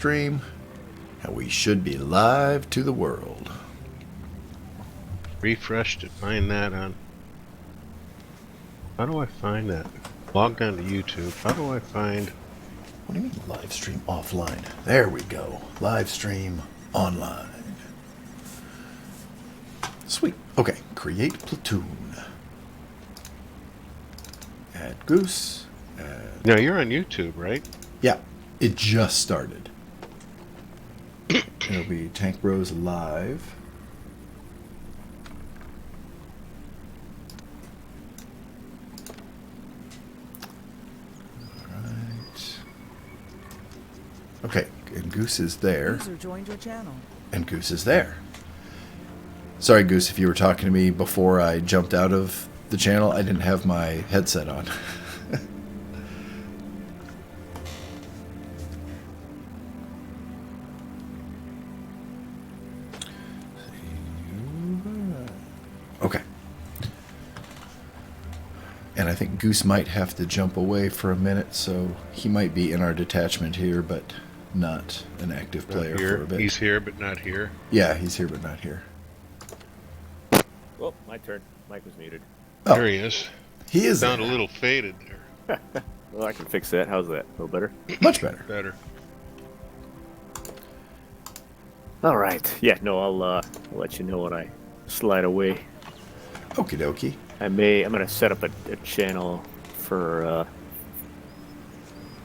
stream, and we should be live to the world. Refresh to find that on. How do I find that? Logged on to YouTube. How do I find? What do you mean live stream offline? There we go. Live stream online. Sweet. Okay. Create platoon. Add Goose. No, you're on YouTube, right? Yeah. It just started. It'll be Tankbros live. Okay, and Goose is there. User joined your channel. And Goose is there. Sorry, Goose, if you were talking to me before I jumped out of the channel, I didn't have my headset on. Okay. And I think Goose might have to jump away for a minute, so he might be in our detachment here, but not an active player for a bit. He's here, but not here. Yeah, he's here, but not here. Well, my turn. Mike was muted. Oh, There he is. he is Sound there. a little faded there. Well, I can fix that. How's that? A little better? Much better. Better. All right. Yeah, no, I'll let you know when I slide away. Okie dokie. I'm going to set up a channel for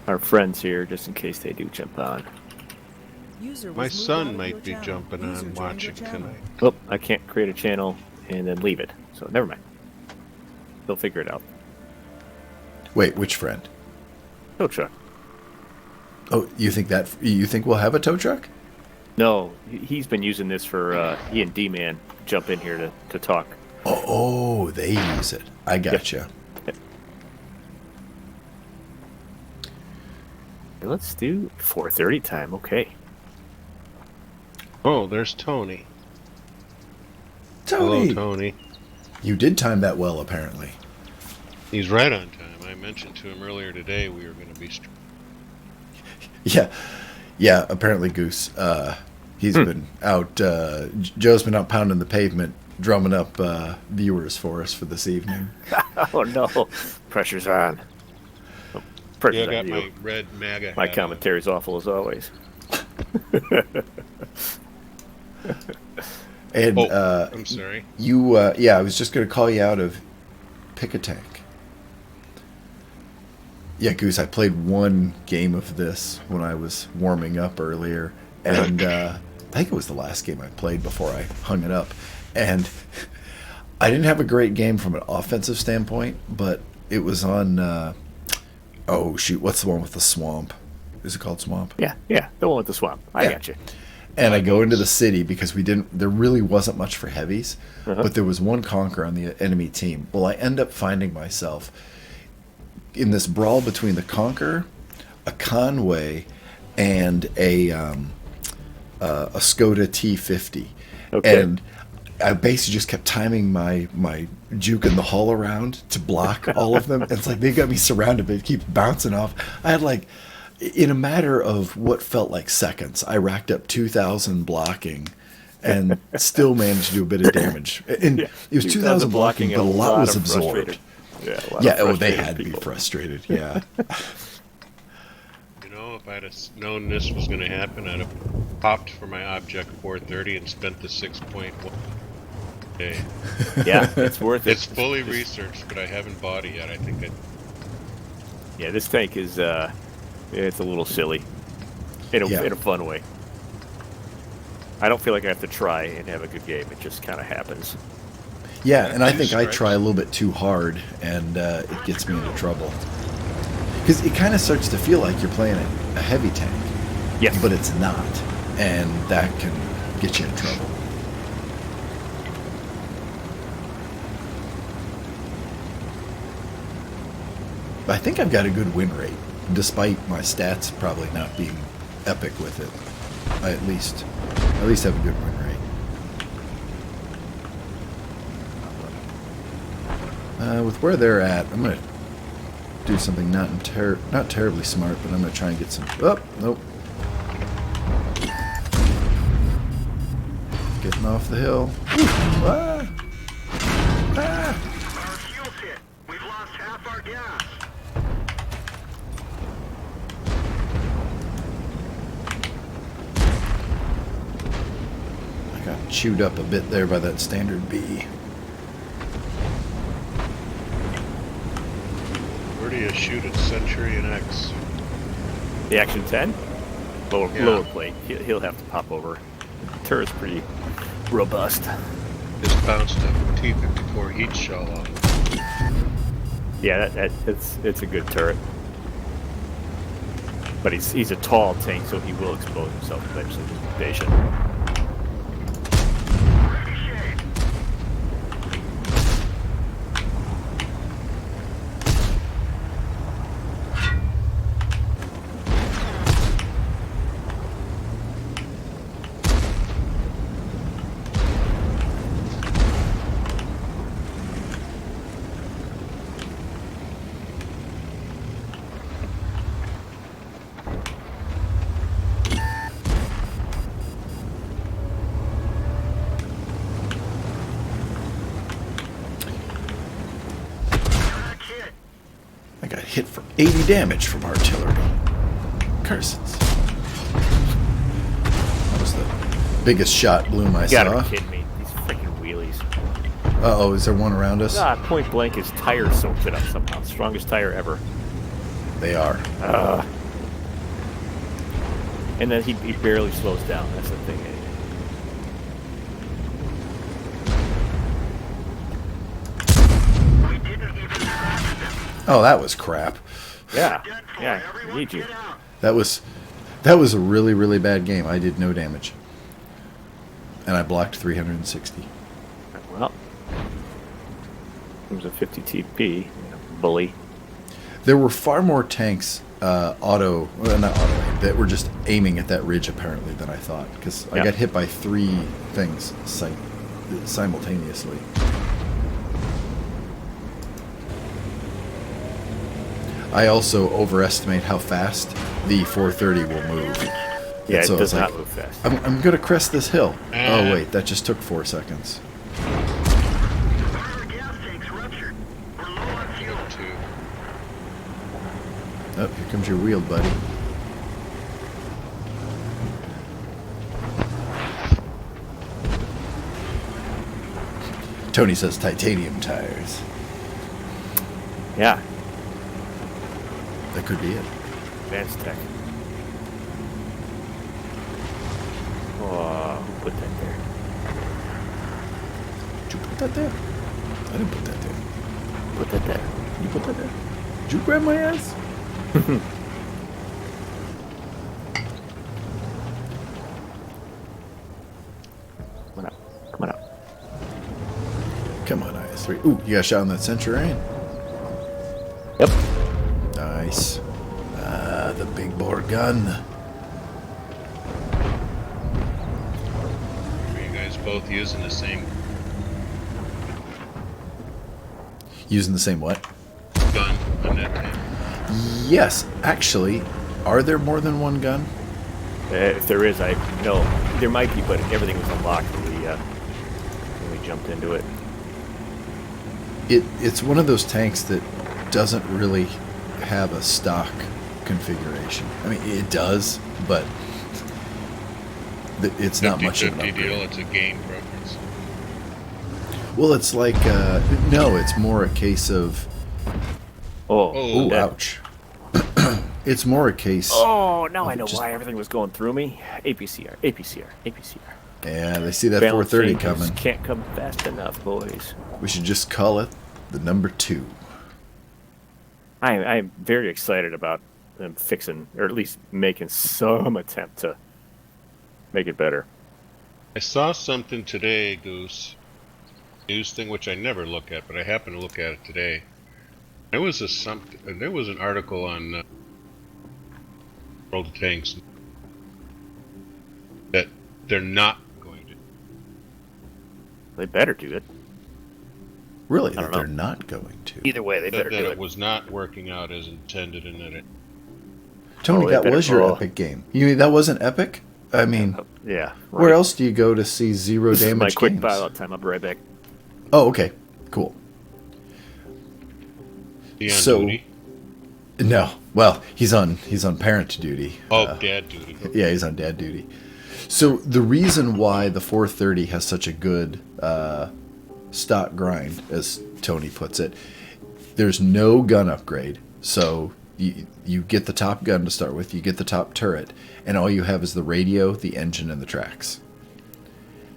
our friends here, just in case they do jump on. User was My moved out son of might your be channel. jumping User on joined watching your channel. tonight. Oh, I can't create a channel and then leave it. So never mind. They'll figure it out. Wait, which friend? No truck. Oh, you think we'll have a tow truck? No, he's been using this for he and D-Man jump in here to talk. Oh, they use it. I gotcha. Yep. Let's do 4:30 time. Okay. Oh, there's Tony. Tony! Hello, Tony. You did time that well, apparently. He's right on time. I mentioned to him earlier today we were going to be... Yeah, apparently Goose. He's been out, Joe's been out pounding the pavement, drumming up viewers for us for this evening. Oh no, pressure's on. Oh, pressure's Yeah, I on got you. my red MAGA My hat commentary's awful as always. And I'm sorry. I was just going to call you out of pick a tank. Yeah, Goose, I played one game of this when I was warming up earlier, and I think it was the last game I played before I hung it up. And I didn't have a great game from an offensive standpoint, but it was on, oh shoot, what's the one with the swamp? Is it called Swamp? Yeah, the one with the swamp. I got you. And I go into the city because there really wasn't much for heavies, but there was one conquer on the enemy team. Well, I end up finding myself in this brawl between the Conqueror, a Conway, and a Skoda T50. Okay. And I basically just kept timing my juke in the hull around to block all of them. And it's like they got me surrounded, but it keeps bouncing off. I had in a matter of what felt like seconds, I racked up 2,000 blocking and still managed to do a bit of damage. And it was 2,000 blocking, but a lot was absorbed. Yeah, they had to be frustrated. Yeah. You know, if I'd have known this was going to happen, I'd have popped for my Object 430 and spent the 6.1 day. Yeah, it's worth it. It's fully researched, but I haven't bought it yet. I think Yeah, this tank is it's a little silly in a fun way. I don't feel like I have to try and have a good game. It just kind of happens. Yeah, and I think I try a little bit too hard, and it gets me into trouble. Because it kind of starts to feel like you're playing a heavy tank. Yes. But it's not, and that can get you in trouble. But I think I've got a good win rate, despite my stats probably not being epic with it. I at least have a good win rate. With where they're at, I'm gonna do something not terribly smart, but I'm gonna try and get some. Oh, nope. off the hill. Ah. Ah. Our fuel's hit. We've lost half our gas. I got chewed up a bit there by that standard B. Where do you shoot at Century and X? The Action 10? Lower, Yeah. lower plate. He'll have to pop over. The turret's pretty robust. Just bounced a T-54 heat shell off. Yeah, it's a good turret. But he's a tall tank, so he will expose himself eventually. Just be patient. Ready, Shade. Back hit. I got hit for 80 damage from artillery. Curses. That was the biggest shot bloom I You gotta saw. be kidding me. These freaking wheelies. Uh-oh, is there one around us? Ah, point blank, his tire soaked it up somehow. Strongest tire ever. They are. And then he barely slows down. That's the thing. We didn't even scratch them. Oh, that was crap. Yeah, Dead for yeah. everyone Need you. get out. That was a really, really bad game. I did no damage. And I blocked 360. Well, it was a 50 TP. Bully. There were far more tanks not auto aim, that were just aiming at that ridge apparently than I thought, because I Yeah. got hit by 3 things simultaneously. I also overestimate how fast the 430 will move. Yeah, And so it does it's not like, move fast. I'm going to crest this hill. Uh. Oh, wait, that just took 4 seconds. One of our gas tanks ruptured. We're low on fuel. Two. Oh, here comes your wheel, buddy. Tony says titanium tires. Yeah, That could be it. advanced tech. Oh, who put that there? Did you put that there? I didn't put that there. Put that there. You put that there? Did you grab my ass? Come on up. Come on up. Come on, IS-3. Ooh, you got a shot on that Centurion? Yep. Nice. Ah, the big bore gun. Are you guys both using the same Using the same what? gun on that tank? Yes, actually. Are there more than one gun? If there is, I know there might be, but everything was unlocked when we jumped into it. It's one of those tanks that doesn't really have a stock configuration. I mean, it does, but it's not much of an 50-50 deal, upgrade. it's a game preference. Well, it's like, no, it's more a case of, Oh, Oh. ooh, that- ouch. It's more a case, Oh, now I know Just- why everything was going through me. APCR, APCR, APCR. yeah, they see that Balance 430 changes coming. Can't come fast enough, boys. We should just call it the number 2. I'm very excited about them fixing, or at least making some attempt to make it better. I saw something today, Goose. News thing which I never look at, but I happened to look at it today. There was there was an article on World of Tanks that they're not going to. They better do it. Really, I that don't know. they're not going to. Either way, they That, better that do it it. was not working out as intended, and that it. Tony, Oh, they that better- was your oh. Epic game. You mean that wasn't Epic? I mean, Yeah. where right. else do you go to see zero This is my damage quick games? pilot time. I'll be right back. Oh, okay, cool. He on So- duty? No, well, he's on parent duty. Oh, dad duty. Yeah, he's on dad duty. So the reason why the 430 has such a good stock grind, as Tony puts it, there's no gun upgrade. So you get the top gun to start with, you get the top turret, and all you have is the radio, the engine, and the tracks.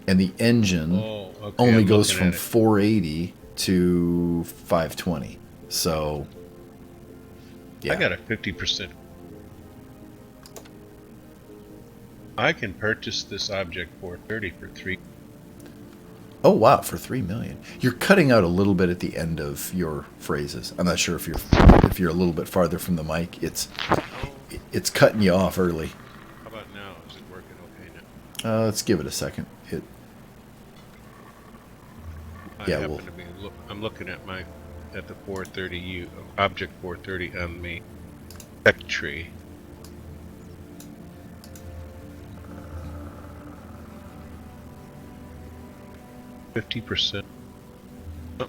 And the engine Oh, okay. only I'm goes looking from at it. 480 to 520. So yeah. I got a 50%. I can purchase this object 430 for 3. Oh wow, for 3 million. You're cutting out a little bit at the end of your phrases. I'm not sure if you're a little bit farther from the mic. It's cutting you off early. How about now? Is it working okay now? Let's give it a second. I Yeah, happen well- to be. I'm looking at the 430U object 430 on the tech tree. %, something like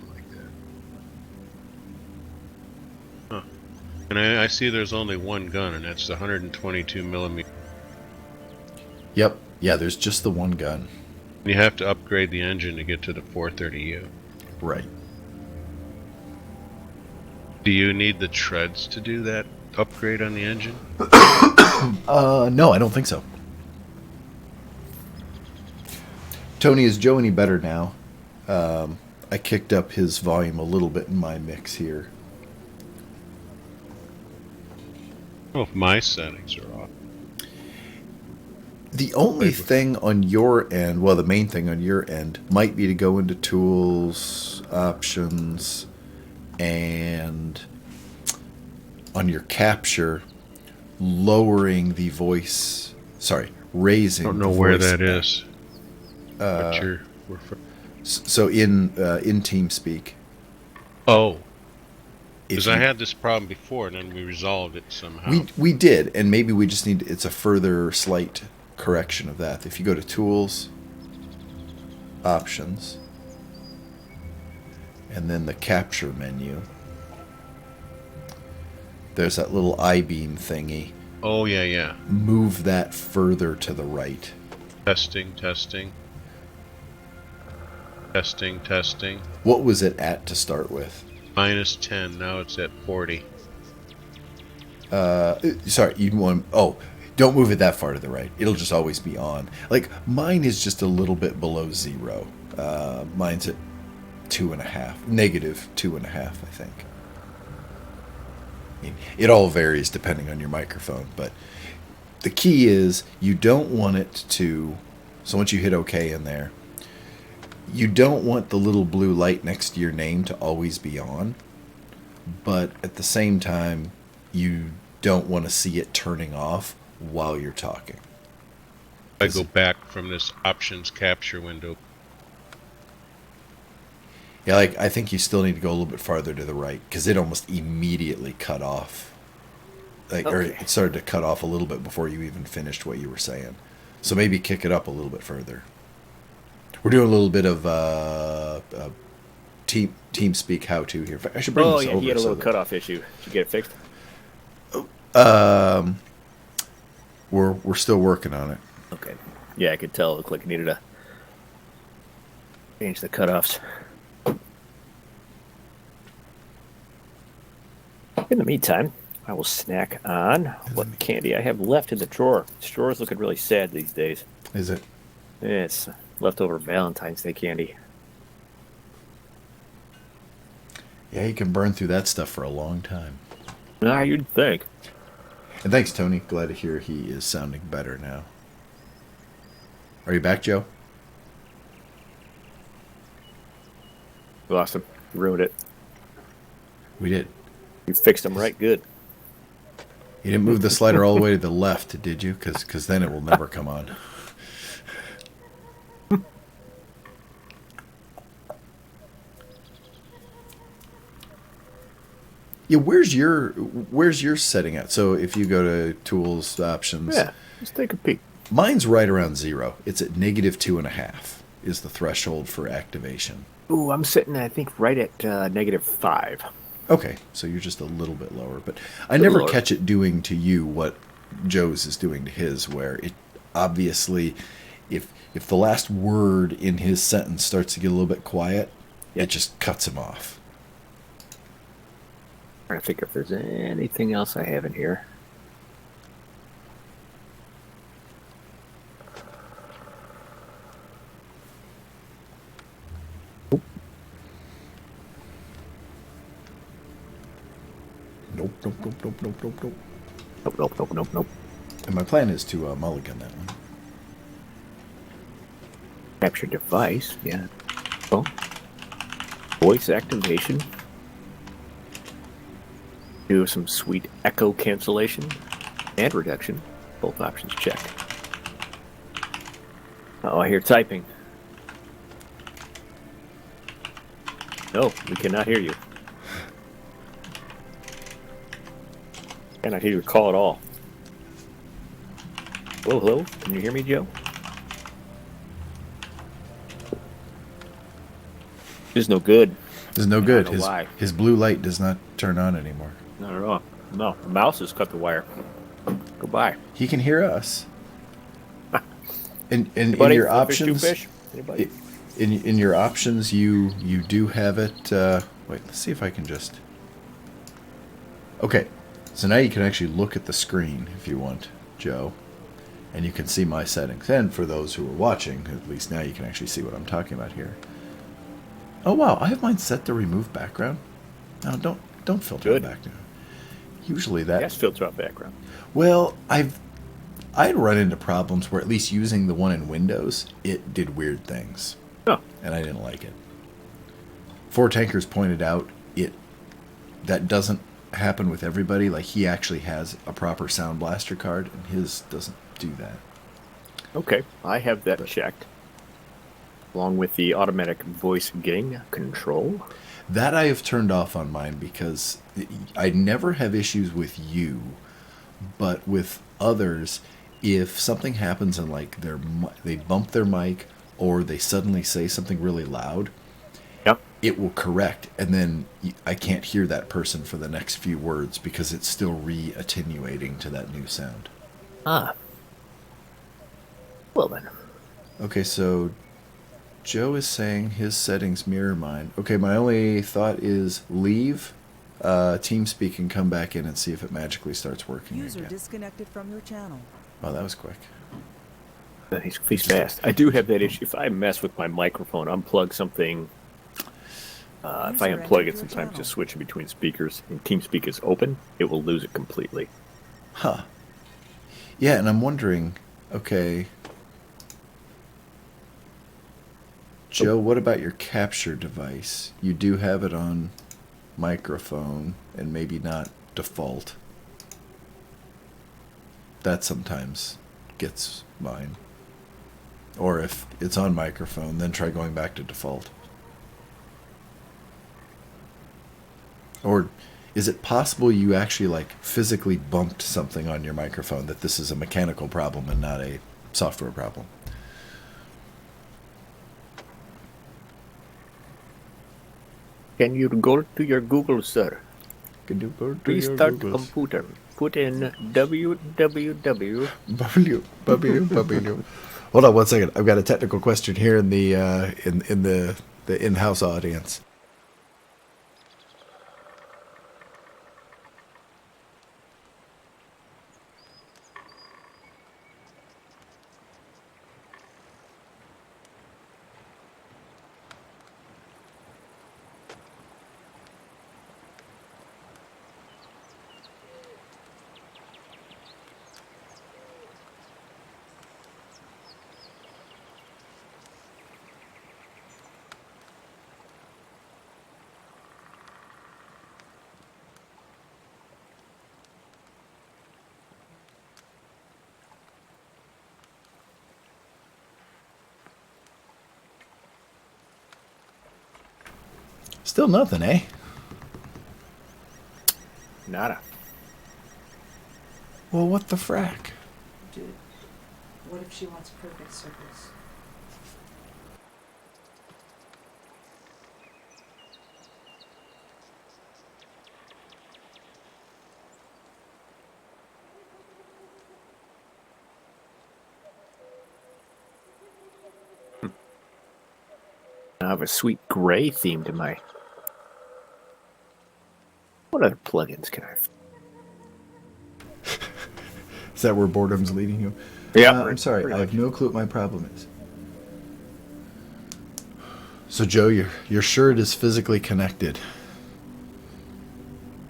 that. Huh. And I see there's only one gun, and that's the 122 millimeter. Yep. Yeah, there's just the one gun. You have to upgrade the engine to get to the 430U. Right. Do you need the treads to do that upgrade on the engine? No, I don't think so. Tony, is Joe any better now? I kicked up his volume a little bit in my mix here. I don't know if my settings are off. The only Wait. thing on your end, well, the main thing on your end might be to go into tools, options, and on your capture, raising. I don't know the where voice that back. is. But we're So in TeamSpeak, oh, if because I you- had this problem before, and then we resolved it somehow. we did, and maybe we just need, it's a further slight correction of that. If you go to tools, options, and then the capture menu, there's that little I-beam thingy. Oh yeah, yeah. Move that further to the right. Testing, testing. Testing, testing. What was it at to start with? -10. Now it's at 40. Sorry, you want, oh, don't move it that far to the right. It'll just always be on. Like, mine is just a little bit below 0. Mine's at -2.5, -2.5, I think. I mean, it all varies depending on your microphone, but the key is you don't want it to, so once you hit OK in there, you don't want the little blue light next to your name to always be on, but at the same time, you don't want to see it turning off while you're talking. I go back from this options capture window. Yeah, like, I think you still need to go a little bit farther to the right, because it almost immediately cut off. Like, or Okay. it started to cut off a little bit before you even finished what you were saying. So maybe kick it up a little bit further. We're doing a little bit of TeamSpeak how-to here. I should bring Oh this yeah, over. he had a so little that- cutoff issue. Did you get it fixed? We're still working on it. Okay. Yeah, I could tell. It looked like it needed to change the cutoffs. In the meantime, I will snack on what candy I have left in the drawer. This drawer's looking really sad these days. Is it? It's leftover Valentine's Day candy. Yeah, you can burn through that stuff for a long time. Ah, you'd think. And thanks, Tony. Glad to hear he is sounding better now. Are you back, Joe? We lost him. You ruined it. We did. You fixed him right good. You didn't move the slider all the way to the left, did you? Because then it will never come on. Yeah, where's your setting at? So if you go to tools, options, Yeah, let's take a peek. Mine's right around 0. It's at -2.5 is the threshold for activation. Ooh, I'm sitting, I think, right at -5. Okay, so you're just a little bit lower, but I Little never lower. catch it doing to you what Joe's is doing to his, where it obviously, if the last word in his sentence starts to get a little bit quiet, Yep. it just cuts him off. Trying to think if there's anything else I have in here. Nope, nope, nope, nope, nope, nope, nope. Nope, nope, nope, nope, nope. And my plan is to mulligan that one. Capture device, yeah. Oh. Voice activation. Do some sweet echo cancellation and reduction. Both options checked. Oh, I hear typing. No, we cannot hear you. Cannot hear your call at all. Hello, hello? Can you hear me, Joe? This is no good. This is no I good. don't know why. His blue light does not turn on anymore. Not at all. No, the mouse has cut the wire. Goodbye. He can hear us. In Anybody? your One fish, two options, fish? Anybody? in your options, you do have it. Wait, let's see if I can just. Okay, so now you can actually look at the screen if you want, Joe, and you can see my settings. And for those who are watching, at least now you can actually see what I'm talking about here. Oh wow, I have mine set to remove background. No, don't filter Good. the background. Usually that. Yes, filter out background. Well, I'd run into problems where at least using the one in Windows, it did weird things, Oh, and I didn't like it. Four Tankers pointed out that doesn't happen with everybody. Like, he actually has a proper Sound Blaster card, and his doesn't do that. okay. I have that checked. Along with the automatic voice gain control. That I have turned off on mine because I never have issues with you, but with others, if something happens and like they bump their mic or they suddenly say something really loud, Yep. it will correct, and then I can't hear that person for the next few words because it's still re-attenuating to that new sound. Ah. Well then. Okay, so Joe is saying his settings mirror mine. Okay, my only thought is leave TeamSpeak and come back in and see if it magically starts working User again. disconnected from your channel. Oh, that was quick. He's fast. I do have that issue. If I mess with my microphone, unplug something. If I User unplug entered it, your sometimes channel. just switching between speakers and TeamSpeak is open, it will lose it completely. Huh. Yeah, and I'm wondering, okay, Joe, what about your capture device? You do have it on microphone and maybe not default. That sometimes gets mine. Or if it's on microphone, then try going back to default. Or is it possible you actually like physically bumped something on your microphone, that this is a mechanical problem and not a software problem? Can you go to your Google, sir? Can you go to Restart computer. Put in www. Hold on one second. I've got a technical question here in the in the in-house audience. Still nothing, eh? Nada. Well, what the frack? What if she wants perfect circles? I have a sweet gray theme to my. What other plugins can I? Is that where boredom's leading you? Yeah, I'm sorry. pretty I have much. no clue what my problem is. So, Joe, you're sure it is physically connected?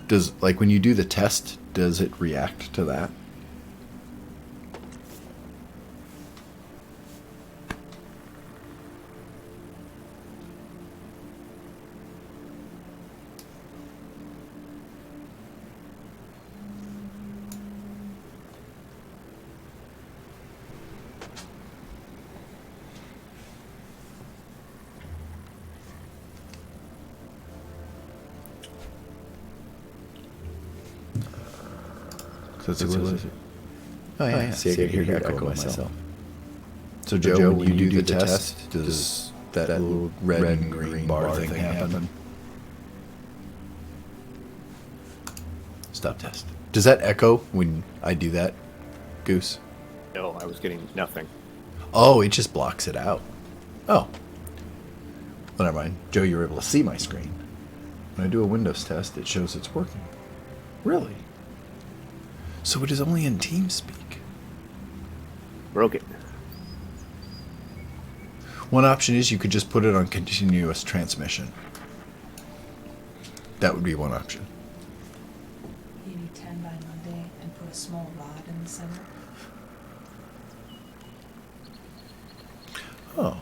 Does, like, when you do the test, does it react to that? So it's explicit. Oh yeah, see, I can hear the echo myself. So Joe, when you do the test, does that little red and green bar thing happen? Stop test. Does that echo when I do that, Goose? No, I was getting nothing. Oh, it just blocks it out. Oh. Well, never mind. Joe, you're able to see my screen. When I do a Windows test, it shows it's working. Really? So it is only in TeamSpeak. Broke it. One option is you could just put it on continuous transmission. That would be one option. You need 10 by Monday and put a small rod in the center. Oh.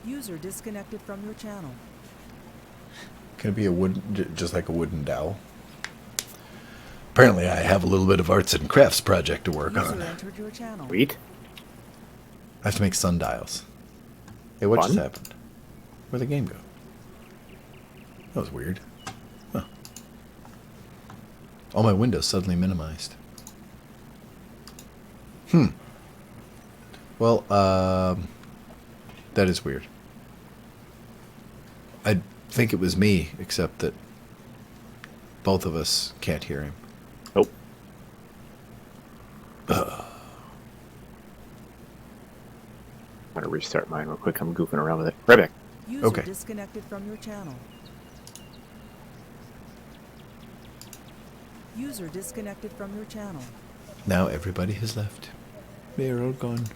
User disconnected from your channel. Can it be a wooden, just like a wooden dowel? Apparently I have a little bit of arts and crafts project to work User on. entered your channel. Sweet. I have to make sundials. Hey, what just Fun. happened? Where'd the game go? That was weird. Huh. All my windows suddenly minimized. Well, that is weird. I think it was me, except that both of us can't hear him. Nope. I'm gonna restart mine real quick. I'm goofing around with it. Right back. User Okay. disconnected from your channel. User disconnected from your channel. Now everybody has left. They're all gone.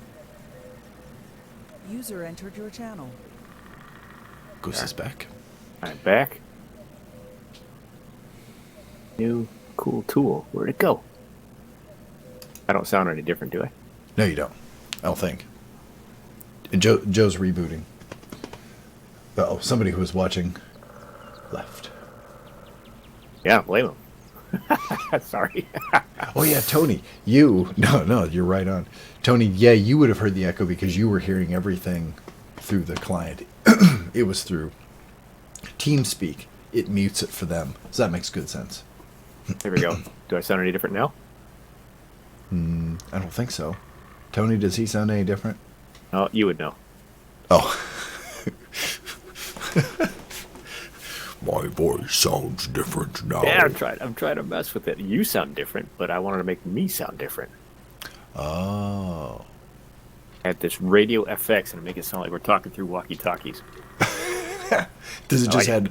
User entered your channel. Goose is back. I'm back. New cool tool. Where'd it go? I don't sound any different, do I? No, you don't. I don't think. And Joe's rebooting. Oh, somebody who was watching left. Yeah, blame him. Sorry. Oh yeah, Tony. No, you're right on. Tony, yeah, you would have heard the echo because you were hearing everything through the client. It was through TeamSpeak. It mutes it for them. So that makes good sense. There we go. Do I sound any different now? I don't think so. Tony, does he sound any different? Oh, you would know. Oh. My voice sounds different now. Yeah, I'm trying to mess with it. You sound different, but I wanted to make me sound different. Oh. Add this radio FX and make it sound like we're talking through walkie-talkies. Does it just add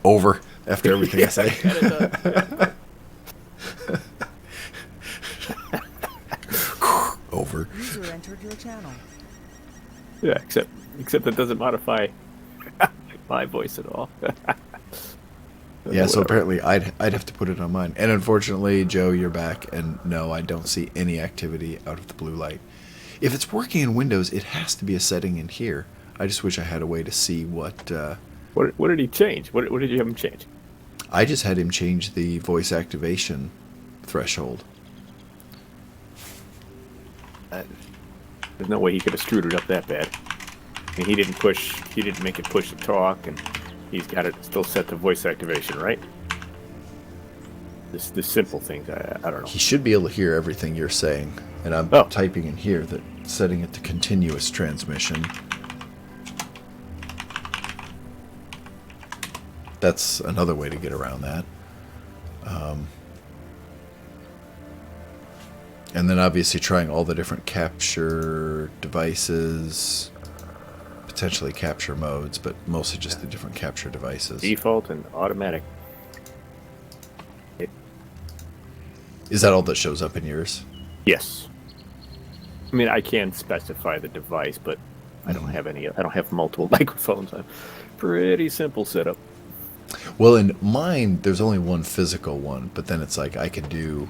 over after everything I say? Over. User entered your channel. Yeah, except that doesn't modify my voice at all. Yeah, so Whatever. apparently I'd have to put it on mine. And unfortunately, Joe, you're back, and no, I don't see any activity out of the blue light. If it's working in Windows, it has to be a setting in here. I just wish I had a way to see what... What did he change? What did you have him change? I just had him change the voice activation threshold. There's no way he could have screwed it up that bad. I mean, he didn't make it push to talk, and he's got it still set to voice activation, right? the simple things. I don't know. He should be able to hear everything you're saying. And I'm Oh. typing in here that setting it to continuous transmission. That's another way to get around that. And then obviously trying all the different capture devices, potentially capture modes, but mostly just the different capture devices. Default and automatic. Is that all that shows up in yours? Yes. I mean, I can specify the device, but I don't have any. I don't have multiple microphones. I'm pretty simple setup. Well, in mine, there's only one physical one, but then it's like I can do.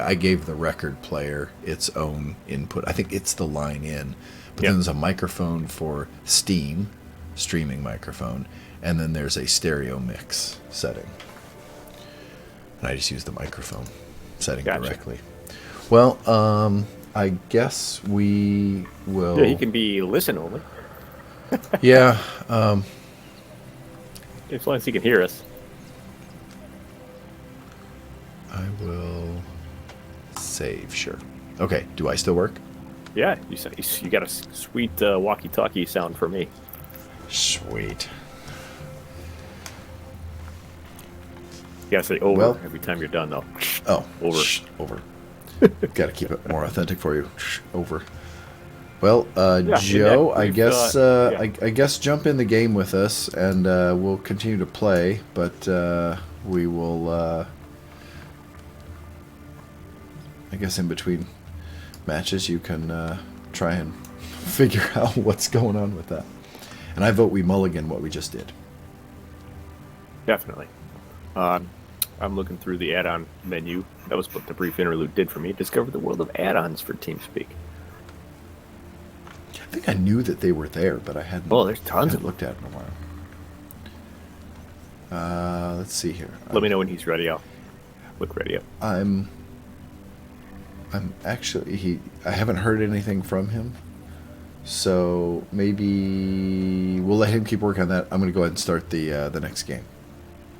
I gave the record player its own input. I think it's the line in, but Yep. then there's a microphone for Steam, streaming microphone, and then there's a stereo mix setting. And I just use the microphone setting Gotcha. directly. Well, I guess we will. Yeah, he can be listen only, Yeah. as long as he can hear us. I will save. Sure. Okay. Do I still work? Yeah, you got a sweet walkie-talkie sound for me. Sweet. You gotta say over Well- every time you're done, though. Oh, Over. Over. Got to keep it more authentic for you. Over. Well, Yeah, Joe, in that I brief, guess yeah. I guess jump in the game with us, and we'll continue to play. But we will. I guess in between matches, you can try and figure out what's going on with that. And I vote we mulligan what we just did. Definitely. I'm looking through the add-on menu. That was what the brief interlude did for me. Discover the world of add-ons for TeamSpeak. I think I knew that they were there, but I hadn't. Oh, there's tons of hadn't looked at them in a while. Let's see here. Let me know when he's ready. I'll look ready up. I'm actually I haven't heard anything from him, so maybe we'll let him keep working on that. I'm going to go ahead and start the next game.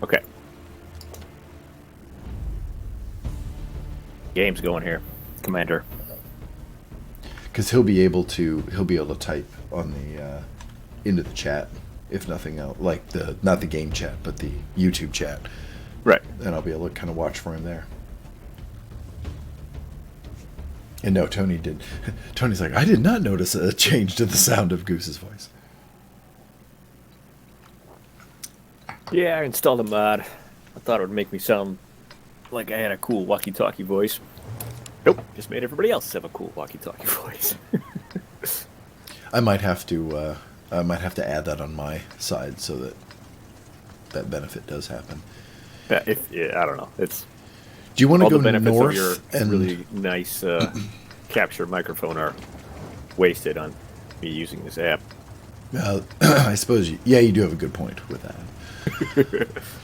Okay. Game's going here, Commander. Because he'll be able to type on the into the chat, if nothing else, like not the game chat, but the YouTube chat, Right. and I'll be able to kind of watch for him there. And no, Tony did. Tony's like, I did not notice a change to the sound of Goose's voice. Yeah, I installed a mod. I thought it would make me sound like I had a cool walkie-talkie voice. Nope, just made everybody else have a cool walkie-talkie voice. I might have to add that on my side so that that benefit does happen. I don't know. It's Do you want to all go the benefits north of your and really nice capture microphone are wasted on me using this app. I suppose you do have a good point with that.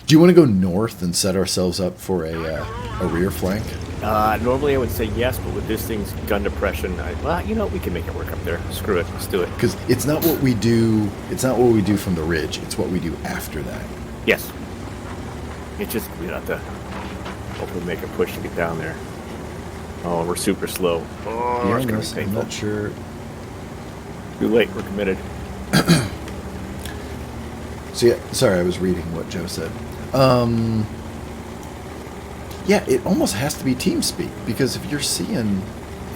Do you want to go north and set ourselves up for a rear flank? Normally I would say yes, but with this thing's gun depression, we can make it work up there. Screw it, let's do it. Because it's not what we do. It's not what we do from the ridge. It's what we do after that. Yes. It's just we have to hopefully make a push to get down there. Oh, we're super slow. Oh, Yeah, it's gonna be I'm painful. not sure. Too late. We're committed. So yeah, sorry, I was reading what Joe said. Yeah, it almost has to be TeamSpeak because if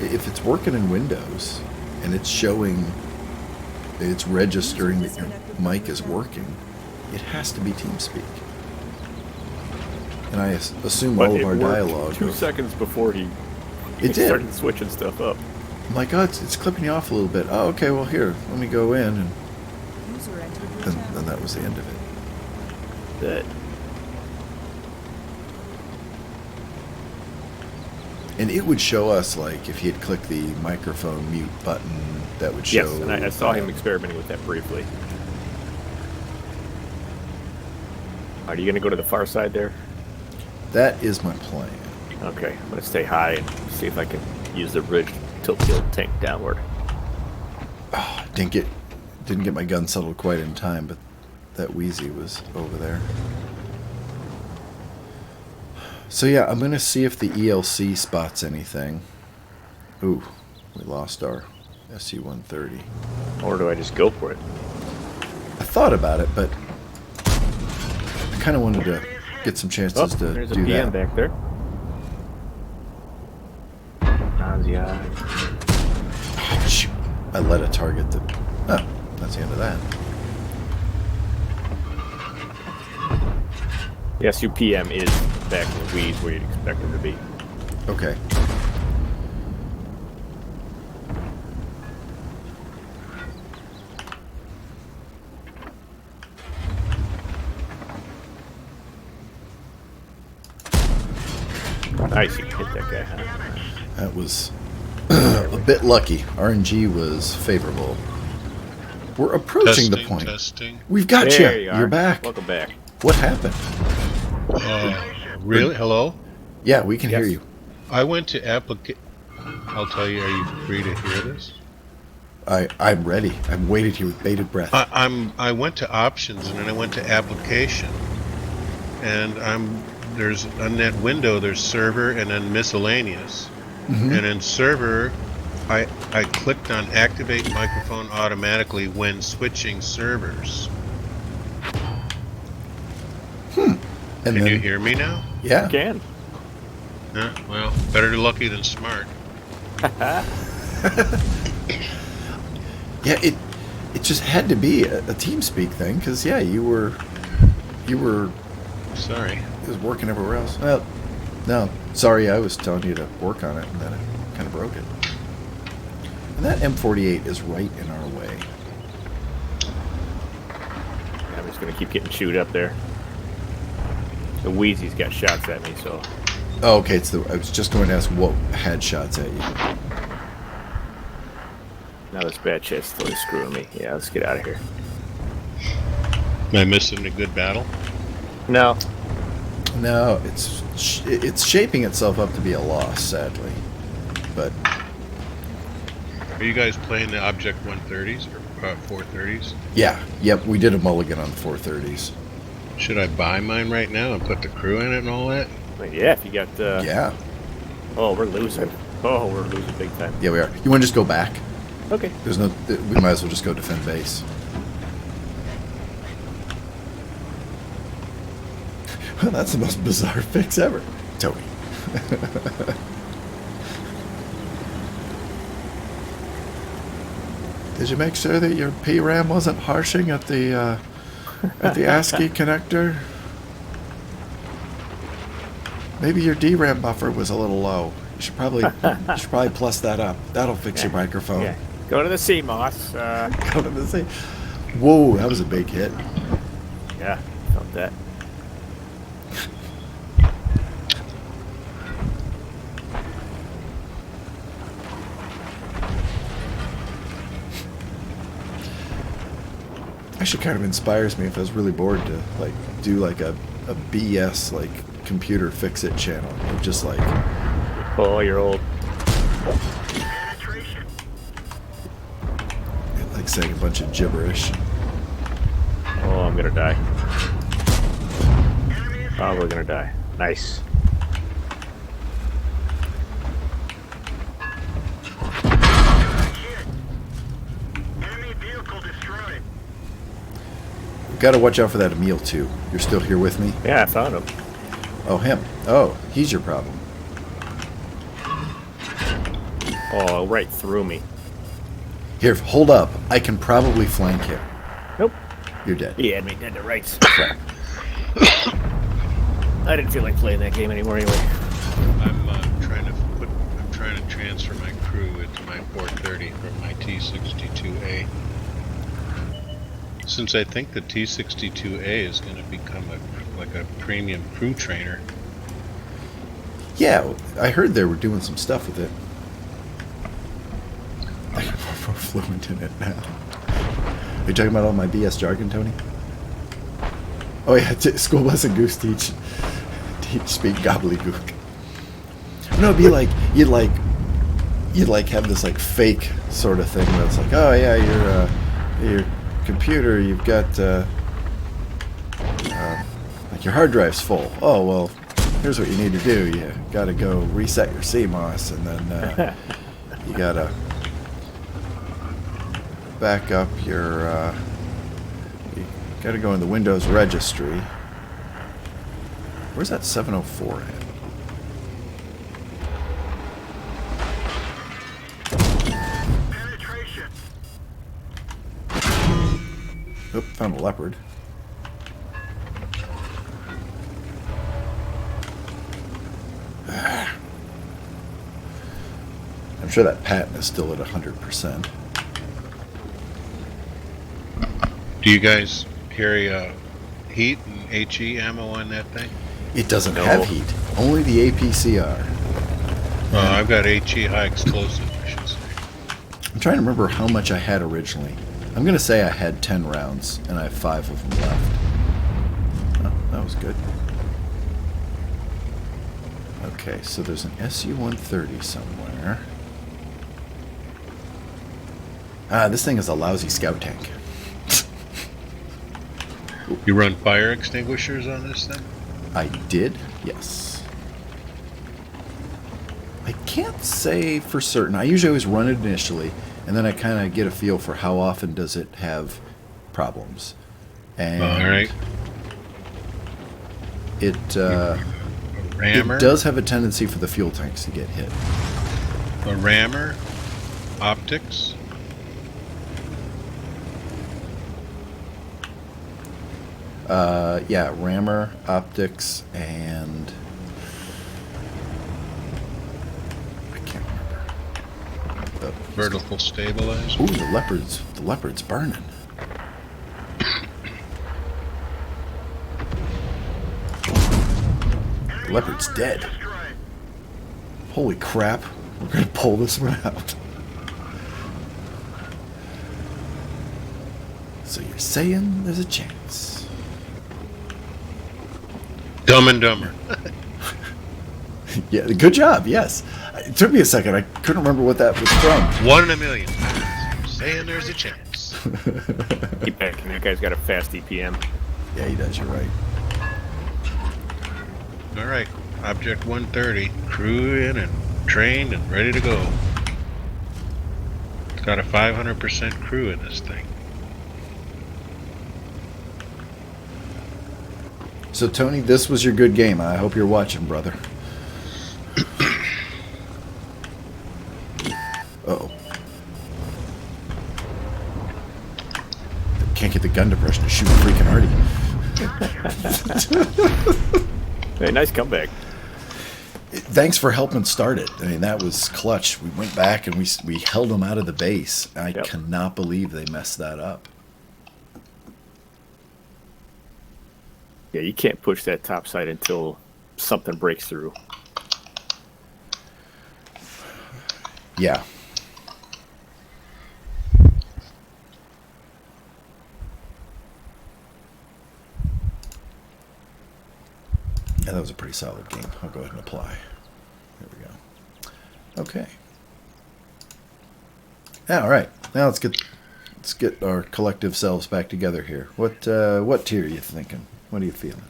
if it's working in Windows and it's showing, it's registering that your mic is working, it has to be TeamSpeak. And I assume But all of it our worked dialogue. 2 seconds before he It did. started switching stuff up. I'm like, oh, it's clipping you off a little bit. Oh, okay, well here, let me go in, and User entered your then channel. that was the end of it. That And it would show us, like, if he had clicked the microphone mute button, that would show. yes, and I saw him experimenting with that briefly. Are you going to go to the far side there? That is my plan. Okay, I'm going to stay high and see if I can use the ridge to tilt the old tank downward. Didn't get my gun settled quite in time, but that Wheezy was over there. So yeah, I'm gonna see if the ELC spots anything. Ooh, we lost our SU-130. Or do I just go for it? I thought about it, but I kind of wanted to get some chances to there's a do PM that. back there. Nausea. Shoot, I let a target that. Oh, that's the end of that. The SUPM is back in the weeds where you'd expect them to be. Okay. Nice, you hit that guy, huh? That was a bit lucky. RNG was favorable. We're approaching the point. Testing. We've got There you. you are. You're back. Welcome back. What happened? Really? Hello? Yeah, we can hear Yes. you. I went to I'll tell you, are you free to hear this? I'm ready. I'm waiting here with bated breath. I went to options and then I went to application. And there's on that window there's server and then miscellaneous. Mhm. And in server I clicked on activate microphone automatically when switching servers. And Can then, you hear me now? yeah. Again. Yeah, well, better lucky than smart. Yeah, it just had to be a TeamSpeak thing because yeah, you were Sorry. it was working everywhere else. Well, no, sorry, I was telling you to work on it and then it kind of broke it. And that M48 is right in our way. I'm just gonna keep getting chewed up there. The Wheezy's got shots at me, so Oh, okay, I was just going to ask what had shots at you. now this bad shit's totally screwing me. Yeah, let's get out of here. Am I missing a good battle? No. No, it's shaping itself up to be a loss, sadly. But Are you guys playing the Object 130s or 430s? yeah, yep, we did a mulligan on the 430s. Should I buy mine right now and put the crew in it and all that? But yeah, if you got Yeah, oh, we're losing. Oh, we're losing big time. yeah, we are. You want to just go back? Okay. There's no. We might as well just go defend base. Well, that's the most bizarre fix ever, Tony. Did you make sure that your PRAM wasn't harshing at the ASCII connector? Maybe your DRAM buffer was a little low. You should probably plus that up. That'll fix your microphone. Yeah. Go to the CMOS. Go to the sea. Whoa, that was a big hit. Yeah, felt that. Actually kind of inspires me if I was really bored to like do like a BS like computer fix it channel of just like Oh, you're old. Penetration. saying a bunch of gibberish. Oh, I'm gonna die. Oh, we're gonna die. Nice. Enemy vehicle destroyed. Got to watch out for that Emil too. You're still here with me? Yeah, I found him. Oh, him. Oh, he's your problem. Oh, right through me. Here, hold up. I can probably flank him. Nope. You're dead. He had me dead to rights. Crap. I didn't feel like playing that game anymore anyway. I'm trying to transfer my crew into my 430 from my T62A. Since I think the T62A is going to become like a premium crew trainer. Yeah, I heard they were doing some stuff with it. I'm more fluent in it now. Are you talking about all my BS jargon, Tony? Oh yeah, school bus and goose teach speak gobbledygook. No, it'd be like you'd like have this like fake sort of thing where it's like, oh yeah, your computer, you've got like your hard drive's full. Oh well, here's what you need to do. You got to go reset your CMOS, and then you got to back up your. You got to go in the Windows registry. Where's that 704 at? Penetration. Oop, found a leopard. I'm sure that patent is still at 100%. Do you guys carry heat and HE ammo on that thing? It doesn't No. have heat. Only the APCR. I've got HE high explosive, I should say. I'm trying to remember how much I had originally. I'm going to say I had 10 rounds, and I have 5 of them left. Oh, that was good. Okay, so there's an SU-130 somewhere. Ah, this thing is a lousy scout tank. You run fire extinguishers on this thing? I did, yes. I can't say for certain. I usually always run it initially, and then I kind of get a feel for how often does it have problems. And All right. it Rammer? it does have a tendency for the fuel tanks to get hit. A rammer? Optics? Yeah, rammer, optics, and I can't remember. Vertical stabilizer? Ooh, the leopard's burning. The leopard's dead. Destroyed. Holy crap, we're gonna pull this one out. So you're saying there's a chance? Dumb and Dumber. Yeah, good job, yes. It took me a second, I couldn't remember what that was from. 1 in a million. Saying there's a chance. Keep backing. That guy's got a fast EPM. Yeah, he does, you're right. All right. Object 130. Crew in and trained and ready to go. It's got a 500% crew in this thing. So, Tony, this was your good game. I hope you're watching, brother. Uh-oh. Can't get the gun depression to shoot freaking Artie. Hey, nice comeback. Thanks for helping start it. I mean, that was clutch. We went back and we held them out of the base. I Yep. cannot believe they messed that up. Yeah, you can't push that top side until something breaks through. Yeah. Yeah, that was a pretty solid game. I'll go ahead and apply. There we go. Okay. Yeah, all right. Now let's get our collective selves back together here. What tier are you thinking? What are you feeling?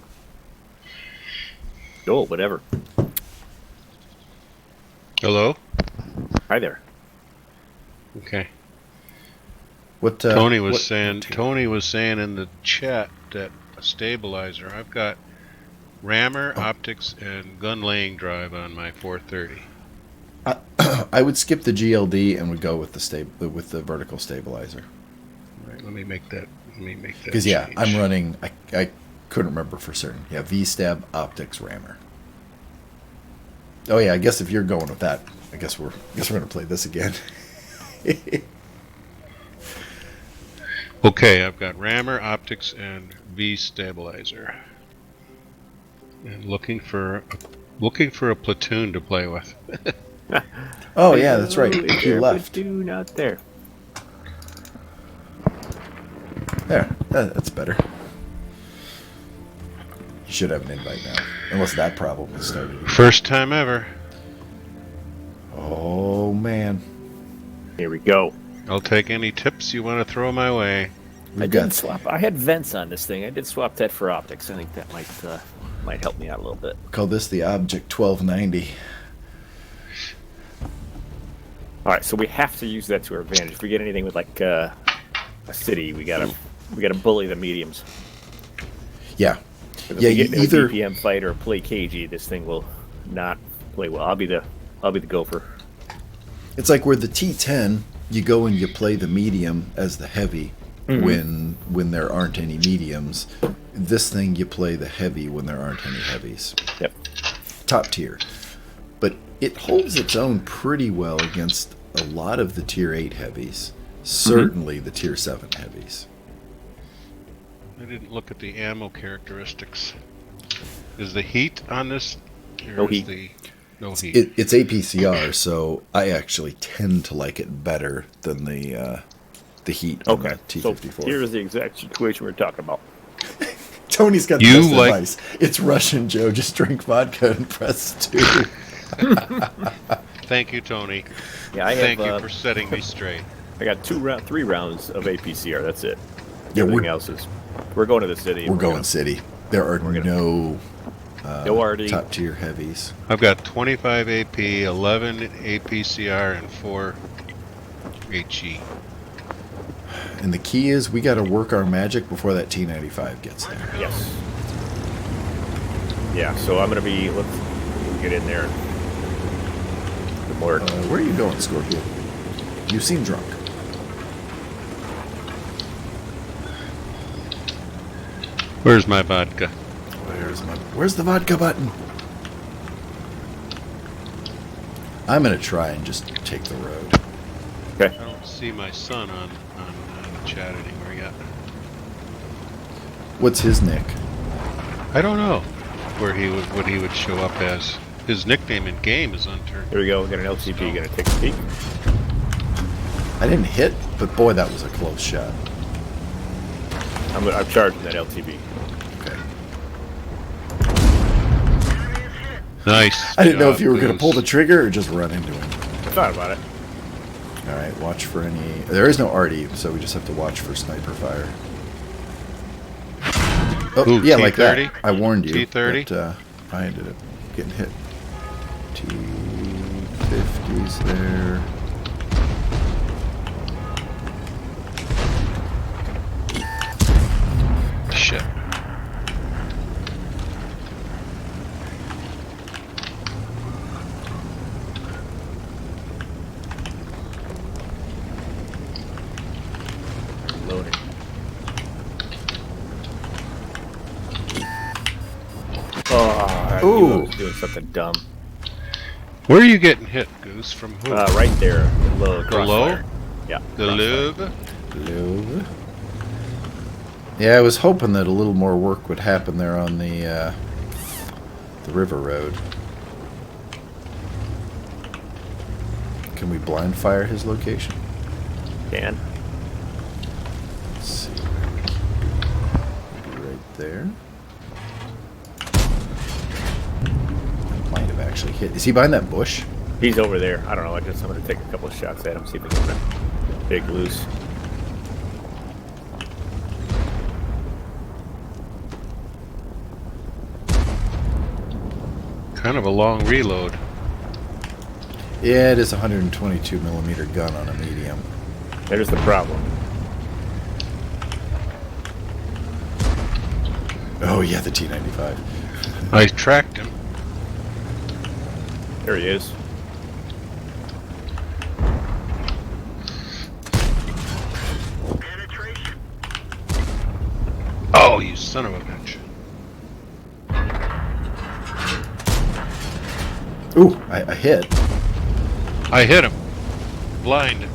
Oh, whatever. Hello? Hi there. Okay. What Tony was what saying. tier? Tony was saying in the chat that a stabilizer. I've got rammer, optics, and gun laying drive on my 430. I would skip the GLD and would go with the vertical stabilizer. All right, let me make that. Because yeah, change. I'm running. I couldn't remember for certain. Yeah, V-stab, optics, rammer. Oh yeah, I guess if you're going with that, I guess we're gonna play this again. Okay, I've got rammer, optics, and V stabilizer. And looking for a platoon to play with. Oh yeah, that's right. Hello He there, left. platoon out there. There, that's better. You should have an invite now, unless that problem has started. First time ever. Oh man, Here we go. I'll take any tips you want to throw my way. we've I got did swap. I had vents on this thing. I did swap that for optics. I think that might might help me out a little bit. Call this the Object 1290. All right, so we have to use that to our advantage. If we get anything with like a city, we gotta bully the mediums. Yeah. If Yeah, we get into either a DPM fight or play cagey, this thing will not play well. I'll be the gopher. it's like where the T10, you go and you play the medium as the heavy when there aren't any mediums. This thing, you play the heavy when there aren't any heavies. Yep. Top tier. But it holds its own pretty well against a lot of the tier 8 heavies. Certainly the tier 7 heavies. I didn't look at the ammo characteristics. Is the heat on this? Or No is heat. No heat. It's APCR, so I actually tend to like it better than the heat on Okay. the So T54. here's the exact situation we're talking about. Tony's got the You best like- advice. It's Russian, Joe. Just drink vodka and press 2. Thank you, Tony. Yeah, I have. Thank you for setting me straight. I got 3 rounds of APCR. That's it. Yeah, Everything we're- else is. We're going to the city. We're going city. There are gonna- no No RD. top tier heavies. I've got 25 AP, 11 APCR, and 4 HE. And the key is we got to work our magic before that T95 gets there. Yes. Yeah. So I'm gonna be. Let's get in there. The more. Where are you going, Scorpion? You seem drunk. Where's my vodka? Where's the vodka button? I'm gonna try and just take the road. Okay. I don't see my son on the chat anywhere yet. What's his nick? I don't know what he would show up as. His nickname in game is unturned. Here we go. We got an LCP. Gonna take a peek. I didn't hit, but boy, that was a close shot. I'm charging that LTV. Okay. Nice. I didn't know if job, you were gonna Goose. pull the trigger or just run into him. I thought about it. All right, watch for any. There is no RD, so we just have to watch for sniper fire. Oh, Ooh, yeah, like that. T30? I warned you. T30? But, I ended up getting hit. T50's there. Shit. Loading. Oh, I knew I was doing something dumb. Where are you getting hit, Goose? From who? Right there. Below. Below? Yeah. The lube? Hello. Yeah, I was hoping that a little more work would happen there on the river road. Can we blind fire his location? Can. Let's see. Maybe right there. Might have actually hit. Is he behind that bush? He's over there. I don't know. I'm going to take a couple of shots at him, see if we can big loose. Kind of a long reload. Yeah, it is a 122 millimeter gun on a medium. There's the problem. Oh yeah, the T95. I tracked him. There he is. Penetration. Oh, you son of a bitch. Ooh, I hit. I hit him. Blind.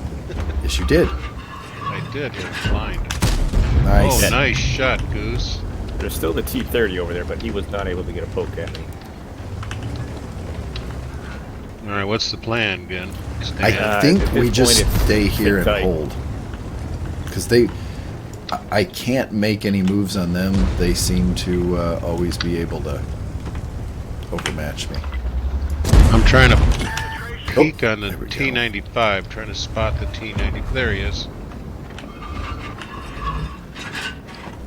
Yes, you did. I did hit him blind. Nice. Oh, nice shot, Goose. There's still the T-30 over there, but he was not able to get a poke at me. Alright, what's the plan, again? I think at we this just point, it's stay here and sit tight. hold. Because I can't make any moves on them. They seem to always be able to overmatch me. I'm trying to peek on the there we go. T95, trying to spot the T90. There he is.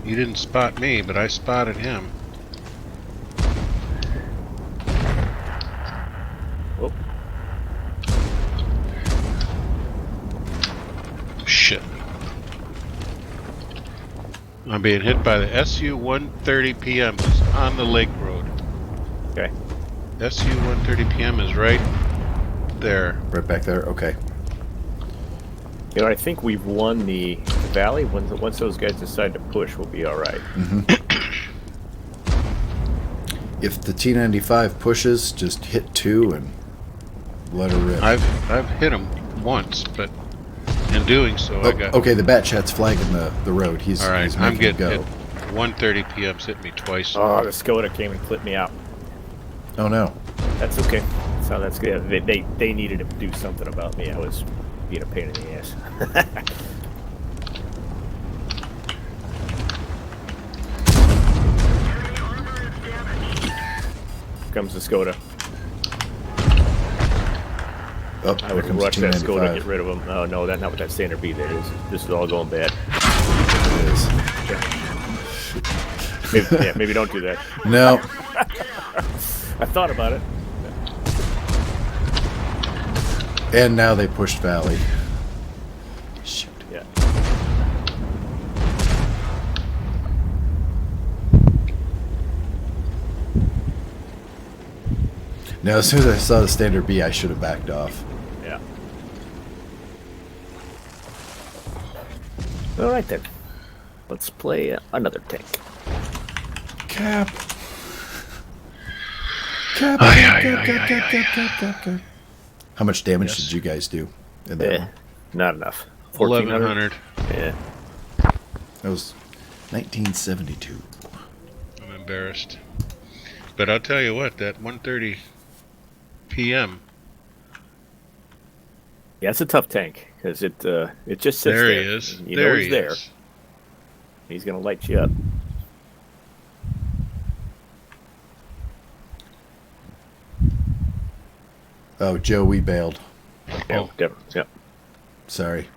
You didn't spot me, but I spotted him. I'm being hit by the SU 130 PM on the Lake Road. Okay. SU 130 PM is right there. Right back there. Okay. You know, I think we've won the valley. Once those guys decide to push, we'll be all right. If the T95 pushes, just hit 2 and let her rip. I've hit him once, but in doing so, I got. Okay, the bat chat's flagging the road. He's All right, he's I'm making getting go. hit. 130 PM's hit me twice. Oh, the Skoda came and clipped me out. Oh no. That's okay. So that's good. They needed to do something about me. I was being a pain in the ass. Comes the Skoda. Oh, I here would comes rush that T95. Skoda, get rid of him. Oh no, that's not what that standard B there is. This is all going bad. It is. Maybe don't do that. No. I thought about it. And now they pushed Valley. Shoot. Yeah. Now, as soon as I saw the standard B, I should have backed off. Yeah. All right then. Let's play another tank. Cap. Cap. How much damage Yes. did you guys do in that one? Not enough. 1100. Yeah. That was 1972. I'm embarrassed. But I'll tell you what, that 130 PM. Yeah, it's a tough tank because it just sits There there. he is. You There know he he's there. is. He's gonna light you up. Oh, Joe, we bailed. Yeah, Oh. definitely. Yeah. Sorry.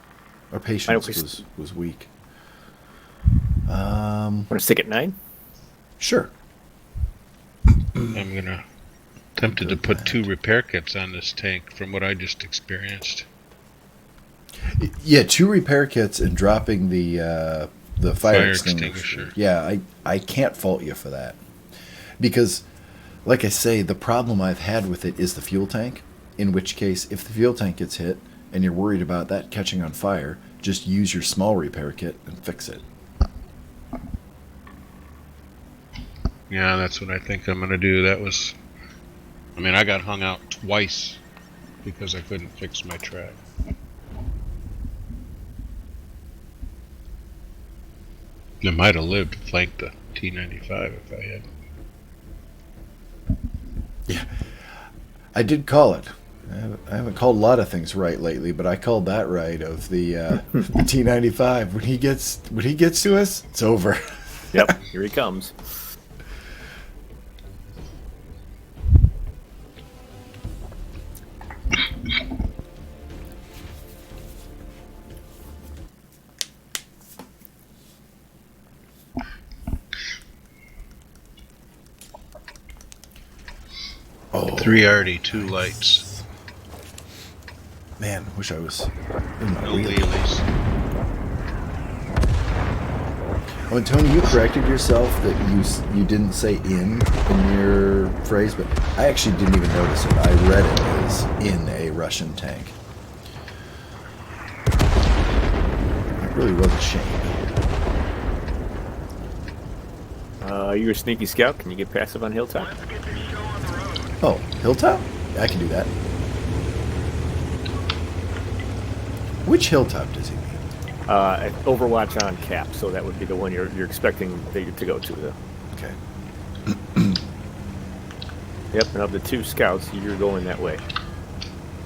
Our I patience always- was weak. Want to stick at 9? Sure. I'm gonna tempted to put 2 repair kits on this tank from what I just experienced. Yeah, 2 repair kits and dropping the fire Fire extinguisher. extinguisher. Yeah, I can't fault you for that. Because, like I say, the problem I've had with it is the fuel tank. In which case, if the fuel tank gets hit and you're worried about that catching on fire, just use your small repair kit and fix it. Yeah, that's what I think I'm gonna do. I got hung out twice because I couldn't fix my track. I might have lived to flank the T95 if I had. Yeah. I did call it. I haven't called a lot of things right lately, but I called that right of the the T95. When he gets to us, it's over. Yep. Here he comes. Oh 3 RD, 2 lights, man, wish I was in my no wheel. wheelies. Oh, and Tony, you corrected yourself that you didn't say in your phrase, but I actually didn't even notice it. I read it as in a Russian tank. It really was a shame. You're a sneaky scout. Can you get passive on Hilltop? Let's get this show on the road. Oh, Hilltop? Yeah, I can do that. Which Hilltop does he mean? Overwatch on Cap, so that would be the one you're expecting to go to, though. Okay. Yep, and of the 2 scouts, you're going that way.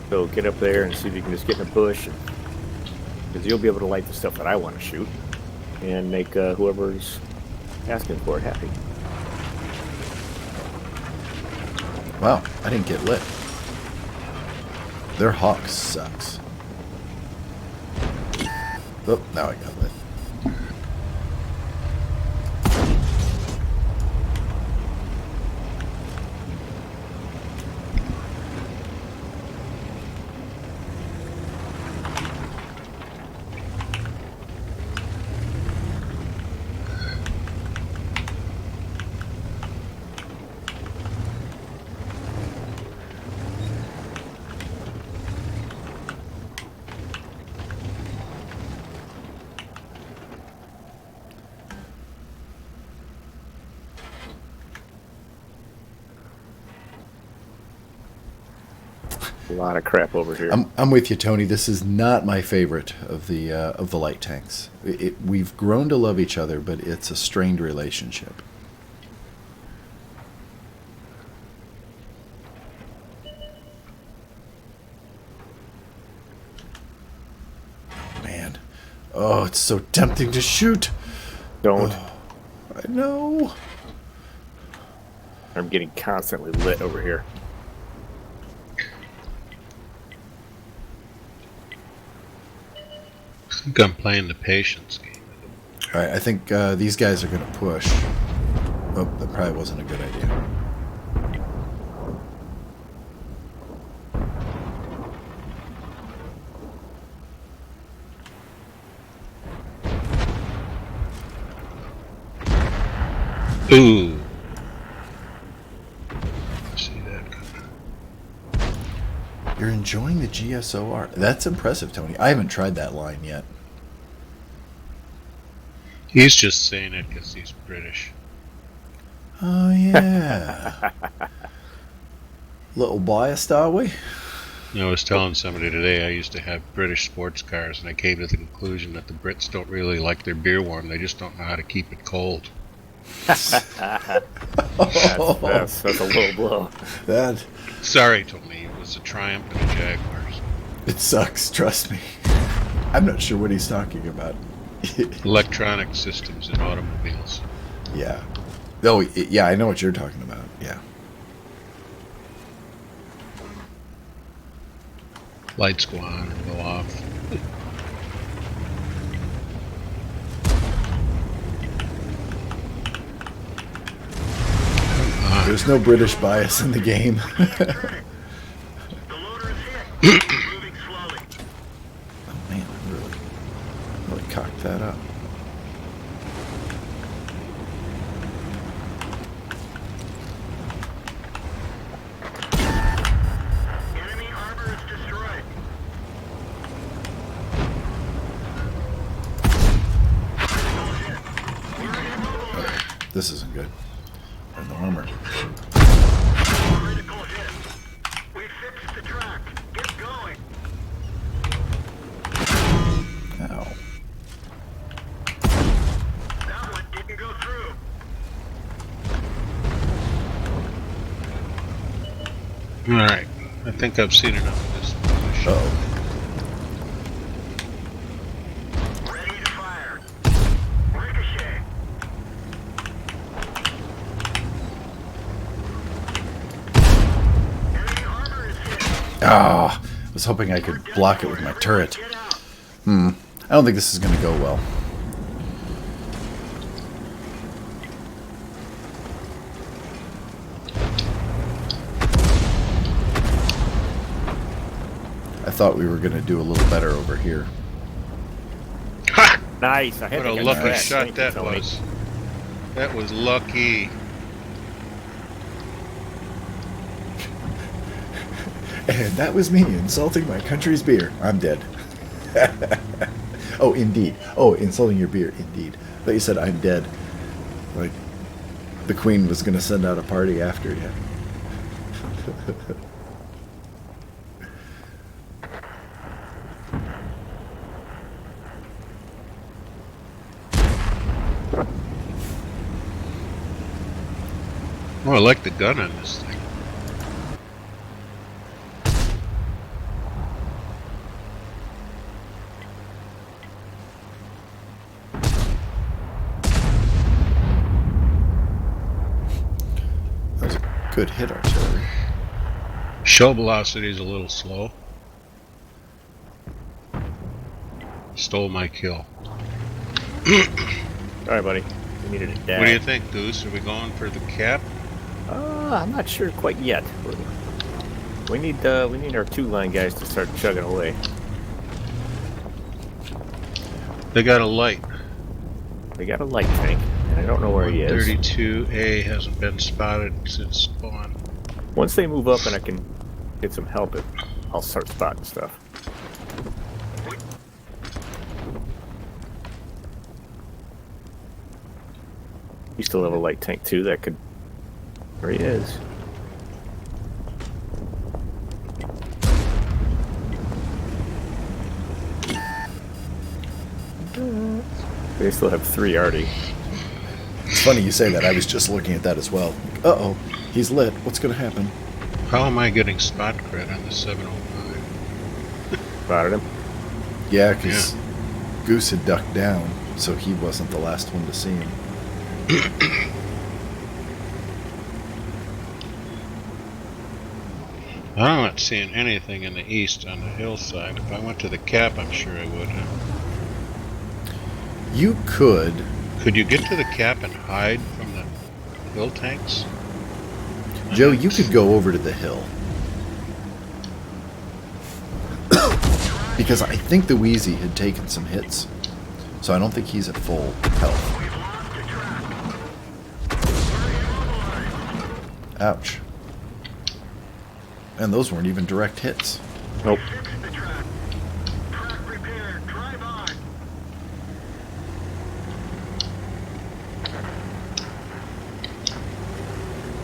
So get up there and see if you can just get in a bush, because you'll be able to light the stuff that I want to shoot, and make whoever's asking for it happy. Wow, I didn't get lit. Their Hawk sucks. Oh, now I got lit. A lot of crap over here. I'm with you, Tony. This is not my favorite of the light tanks. We've grown to love each other, but it's a strained relationship. Man, oh, it's so tempting to shoot. Don't. I know. I'm getting constantly lit over here. I think I'm playing the patience game. All right, I think these guys are going to push. Oh, that probably wasn't a good idea. Ooh. See that coming. You're enjoying the GSOR. That's impressive, Tony. I haven't tried that line yet. He's just saying it because he's British. Oh, yeah. Little biased, are we? I was telling somebody today I used to have British sports cars, and I came to the conclusion that the Brits don't really like their beer warm. They just don't know how to keep it cold. That's a low blow. That, Sorry, Tony. It was a Triumph and a Jaguars. it sucks, trust me. I'm not sure what he's talking about. Electronic systems in automobiles. Yeah. Oh, yeah, I know what you're talking about. Yeah. Lights go on and go off. There's no British bias in the game. The loader is hit. Moving slowly. Oh, man, I really cocked that up. Enemy armor is destroyed. Critical hit. We're immobilized. This isn't good. And the armor. Critical hit. We fixed the track. Get going. Ow. That one didn't go through. Alright. I think I've seen enough of this position. Uh-oh. Ready to fire. Ricochet. Enemy armor is hit. Ah, I was hoping I could block it with my turret. Get out. I don't think this is going to go well. I thought we were going to do a little better over here. Ha! Nice. I had What a to get lucky that. shot Thank you, that Tony. was. That was lucky. And that was me insulting my country's beer. I'm dead. Oh, indeed. Oh, insulting your beer, indeed. But you said I'm dead. Like, the Queen was going to send out a party after you. Oh, I like the gun on this thing. That was a good hit, artillery. Shell velocity is a little slow. Stole my kill. Sorry, buddy. We needed a dab. What do you think, Goose? Are we going for the cap? I'm not sure quite yet. We need our two-line guys to start chugging away. They got a light. They got a light tank, and I don't know where he is. 32A hasn't been spotted since spawn. Once they move up and I can get some help, I'll start spotting stuff. You still have a light tank too that could... There he is. They still have 3 already. It's funny you say that. I was just looking at that as well. Uh-oh, he's lit. What's going to happen? How am I getting spot cred on the 705? Spotted him. Yeah, because Goose had ducked down, so he wasn't the last one to see him. I'm not seeing anything in the east on the hillside. If I went to the cap, I'm sure I would. You could. Could you get to the cap and hide from the hill tanks? Joe, you could go over to the hill. Because I think the Wheezy had taken some hits. So I don't think he's at full health. Ouch. And those weren't even direct hits. Nope. Fix the track. Track repaired. Drive on.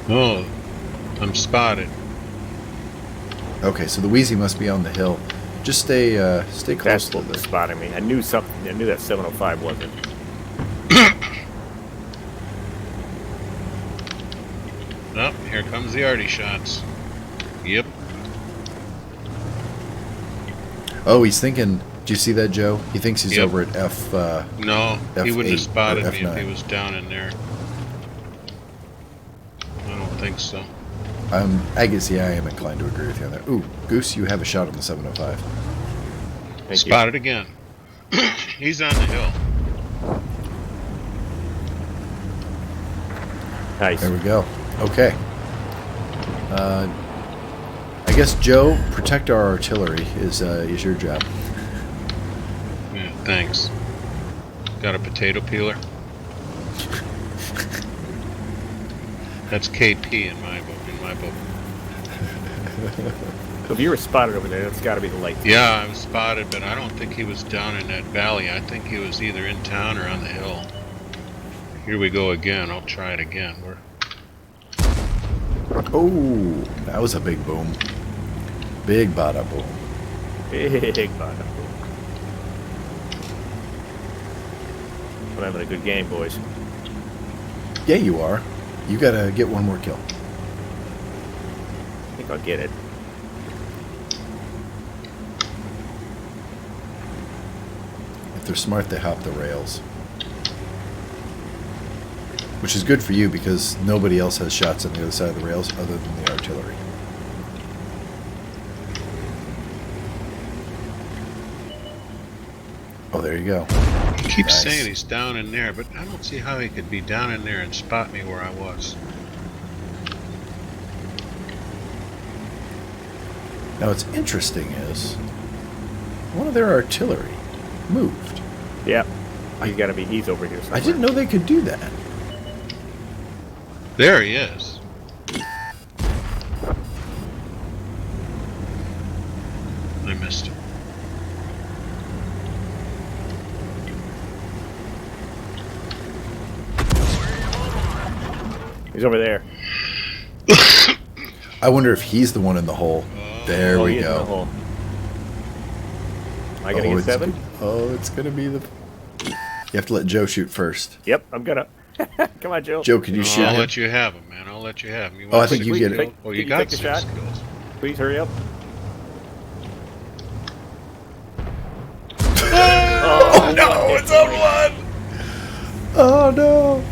Oh, I'm spotted. Okay, so the Wheezy must be on the hill. Just stay close That's to what was the... spotting me. I knew something. I knew that 705 wasn't. Oh, here comes the arty shots. Yep. Oh, he's thinking... Do you see that, Joe? He thinks he's Yep. over at F... No, he wouldn't have F8 spotted or me if he F9. was down in there. I don't think so. I guess, yeah, I am inclined to agree with you on that. Ooh, Goose, you have a shot on the 705. Thank Spotted again. He's on the hill. you. Nice. There we go. Okay. I guess, Joe, protect our artillery is your job. Yeah, thanks. Got a potato peeler? That's KP in my book. So if you were spotted over there, that's got to be the light. Yeah, I was spotted, but I don't think he was down in that valley. I think he was either in town or on the hill. Here we go again. I'll try it again. Oh, that was a big boom. Big bada boom. Big bottom. I'm having a good game, boys. Yeah, you are. You gotta get one more kill. I think I'll get it. If they're smart, they hop the rails. Which is good for you because nobody else has shots on the other side of the rails other than the artillery. Oh, there you go. He keeps Nice. saying he's down in there, but I don't see how he could be down in there and spot me where I was. Now, what's interesting is one of their artillery moved. Yeah. He's got to be. He's over here somewhere. I didn't know they could do that. There he is. I missed him. He's over there. I wonder if he's the one in the hole. There Oh, we he is in the go. hole. Am I gonna get it's 7? Oh, it's gonna be the. You have to let Joe shoot first. Yep, I'm gonna. Come on, Joe. Joe, can you shoot I'll him? let you have him, man. I'll let you have him. Oh, I think you get it. Oh, you Can you got take the 6 shot? kills. Please hurry up. Oh no, it's on one. Oh no.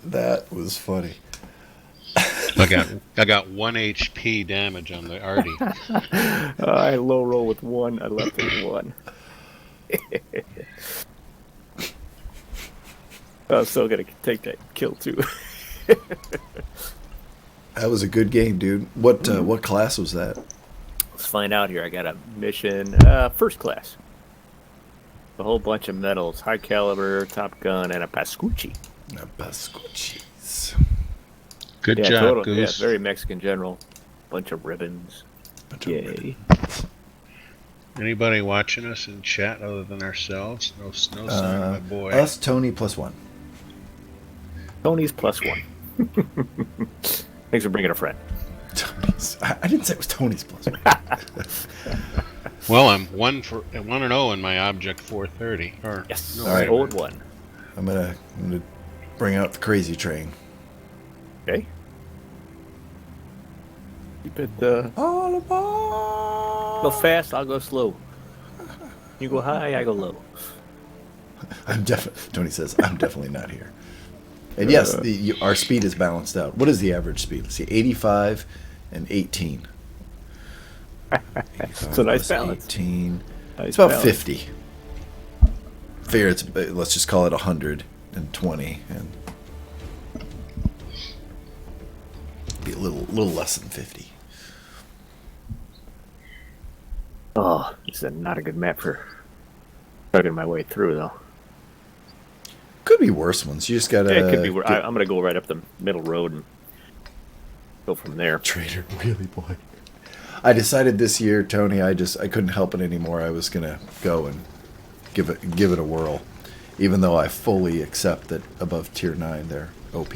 That was funny. I got 1 HP damage on the arty. I low roll with 1. I left with 1. I'm still gonna take that kill too. That was a good game, dude. What class was that? Let's find out here. I got a mission, first class. A whole bunch of medals, high caliber, top gun, and a Pascucci. Pascucci's. Good Yeah, job, total. Yeah, Goose. very Mexican general. Bunch of ribbons. Yay. Anybody watching us in chat other than ourselves? No sign of my boy. Us, Tony, +1. Tony's +1. Thanks for bringing a friend. Tony Tony's. I didn't say it was Tony's plus rate. Well, I'm 1-0 in my object 430. Or Yes. no, All right. Old one. I'm gonna bring out the crazy train. Okay. Keep it All aboard! go fast, I'll go slow. You go high, I go low. Tony says, I'm definitely not here. And yes, our speed is balanced out. What is the average speed? Let's see, 85 and 18. It's a nice balance. 18. Nice It's about balance. 50. Figure it's, let's just call it 120 and be a little less than 50. Oh, this is not a good map for chugging my way through, though. Could be worse ones. You just gotta. Yeah, it could be. I'm going to go right up the middle road and go from there. Trader Wheelie Boy. I decided this year, Tony. I couldn't help it anymore. I was gonna go and give it a whirl, even though I fully accept that above tier 9 they're OP.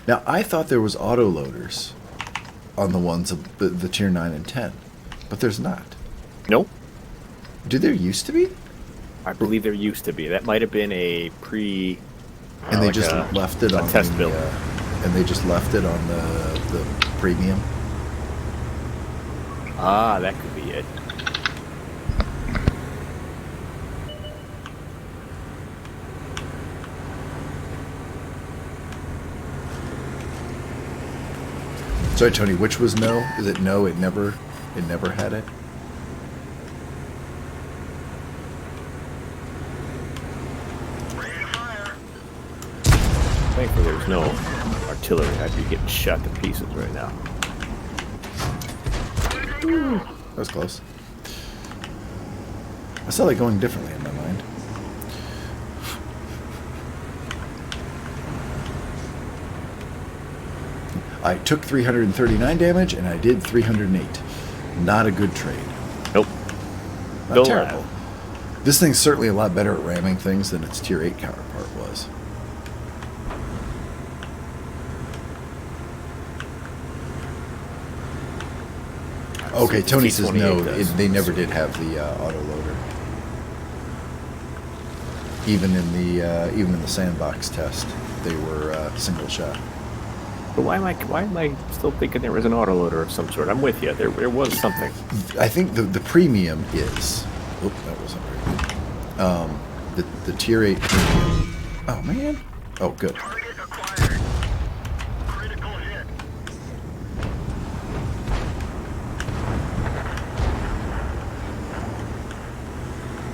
Now I thought there was auto loaders on the ones of the tier 9 and 10, but there's not. Nope. Do there used to be? I believe there used to be. That might have been a pre. And they like just a- left it a on test the, build. and they just left it on the premium. Ah, that could be it. Sorry, Tony. Which was no? Is it no? It never had it. Ready to fire. Thankfully, there's no artillery. I'd be getting shot to pieces right now. That was close. I saw that going differently in my mind. I took 339 damage and I did 308. Not a good trade. Nope. Not Still terrible. alive. This thing's certainly a lot better at ramming things than its tier 8 counterpart was. Okay, Tony says no. T28 does. They never did have the auto loader. Even in the sandbox test, they were single shot. But why am I still thinking there was an autoloader of some sort? I'm with you. There was something. I think the premium is. Oop, that wasn't very good. The tier 8 premium. Oh man. Oh good. Target acquired. Critical hit.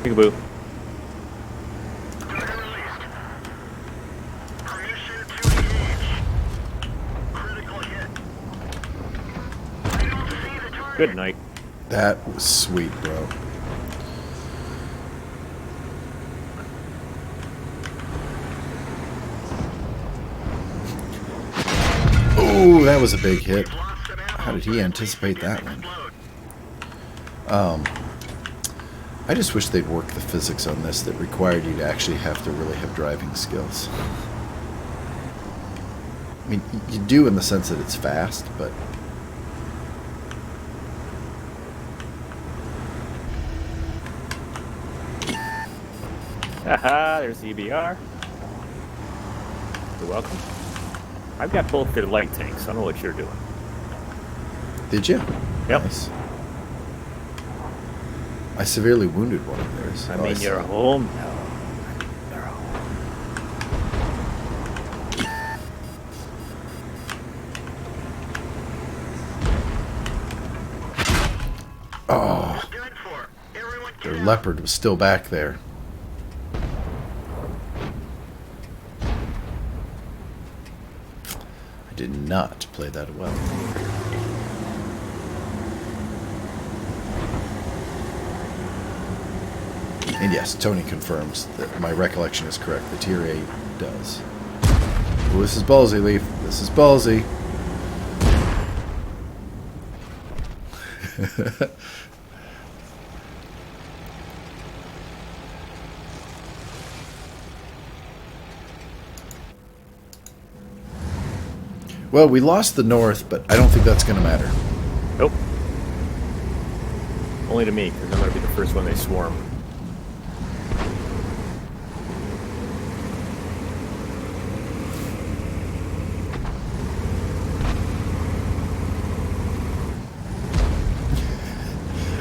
Peekaboo. Target released. Permission to engage. Critical hit. I don't see the target. Good night. That was sweet, bro. Oh, that was a big hit. Lost some ammo. How did he anticipate that one? Explode. I just wish they'd work the physics on this that required you to actually have to really have driving skills. I mean, you do in the sense that it's fast, but Haha, there's the EBR. You're welcome. I've got both their light tanks. I don't know what you're doing. did you? Yep. Nice. I severely wounded one of theirs. I Oh, mean, see. you're home now. You're home. Oh, Good for. Everyone their get out. leopard was still back there. I did not play that well. And yes, Tony confirms that my recollection is correct. The tier 8 does. Ooh, this is ballsy, Leaf. This is ballsy. Well, we lost the north, but I don't think that's going to matter. Nope. Only to me, because I'm going to be the first one they swarm.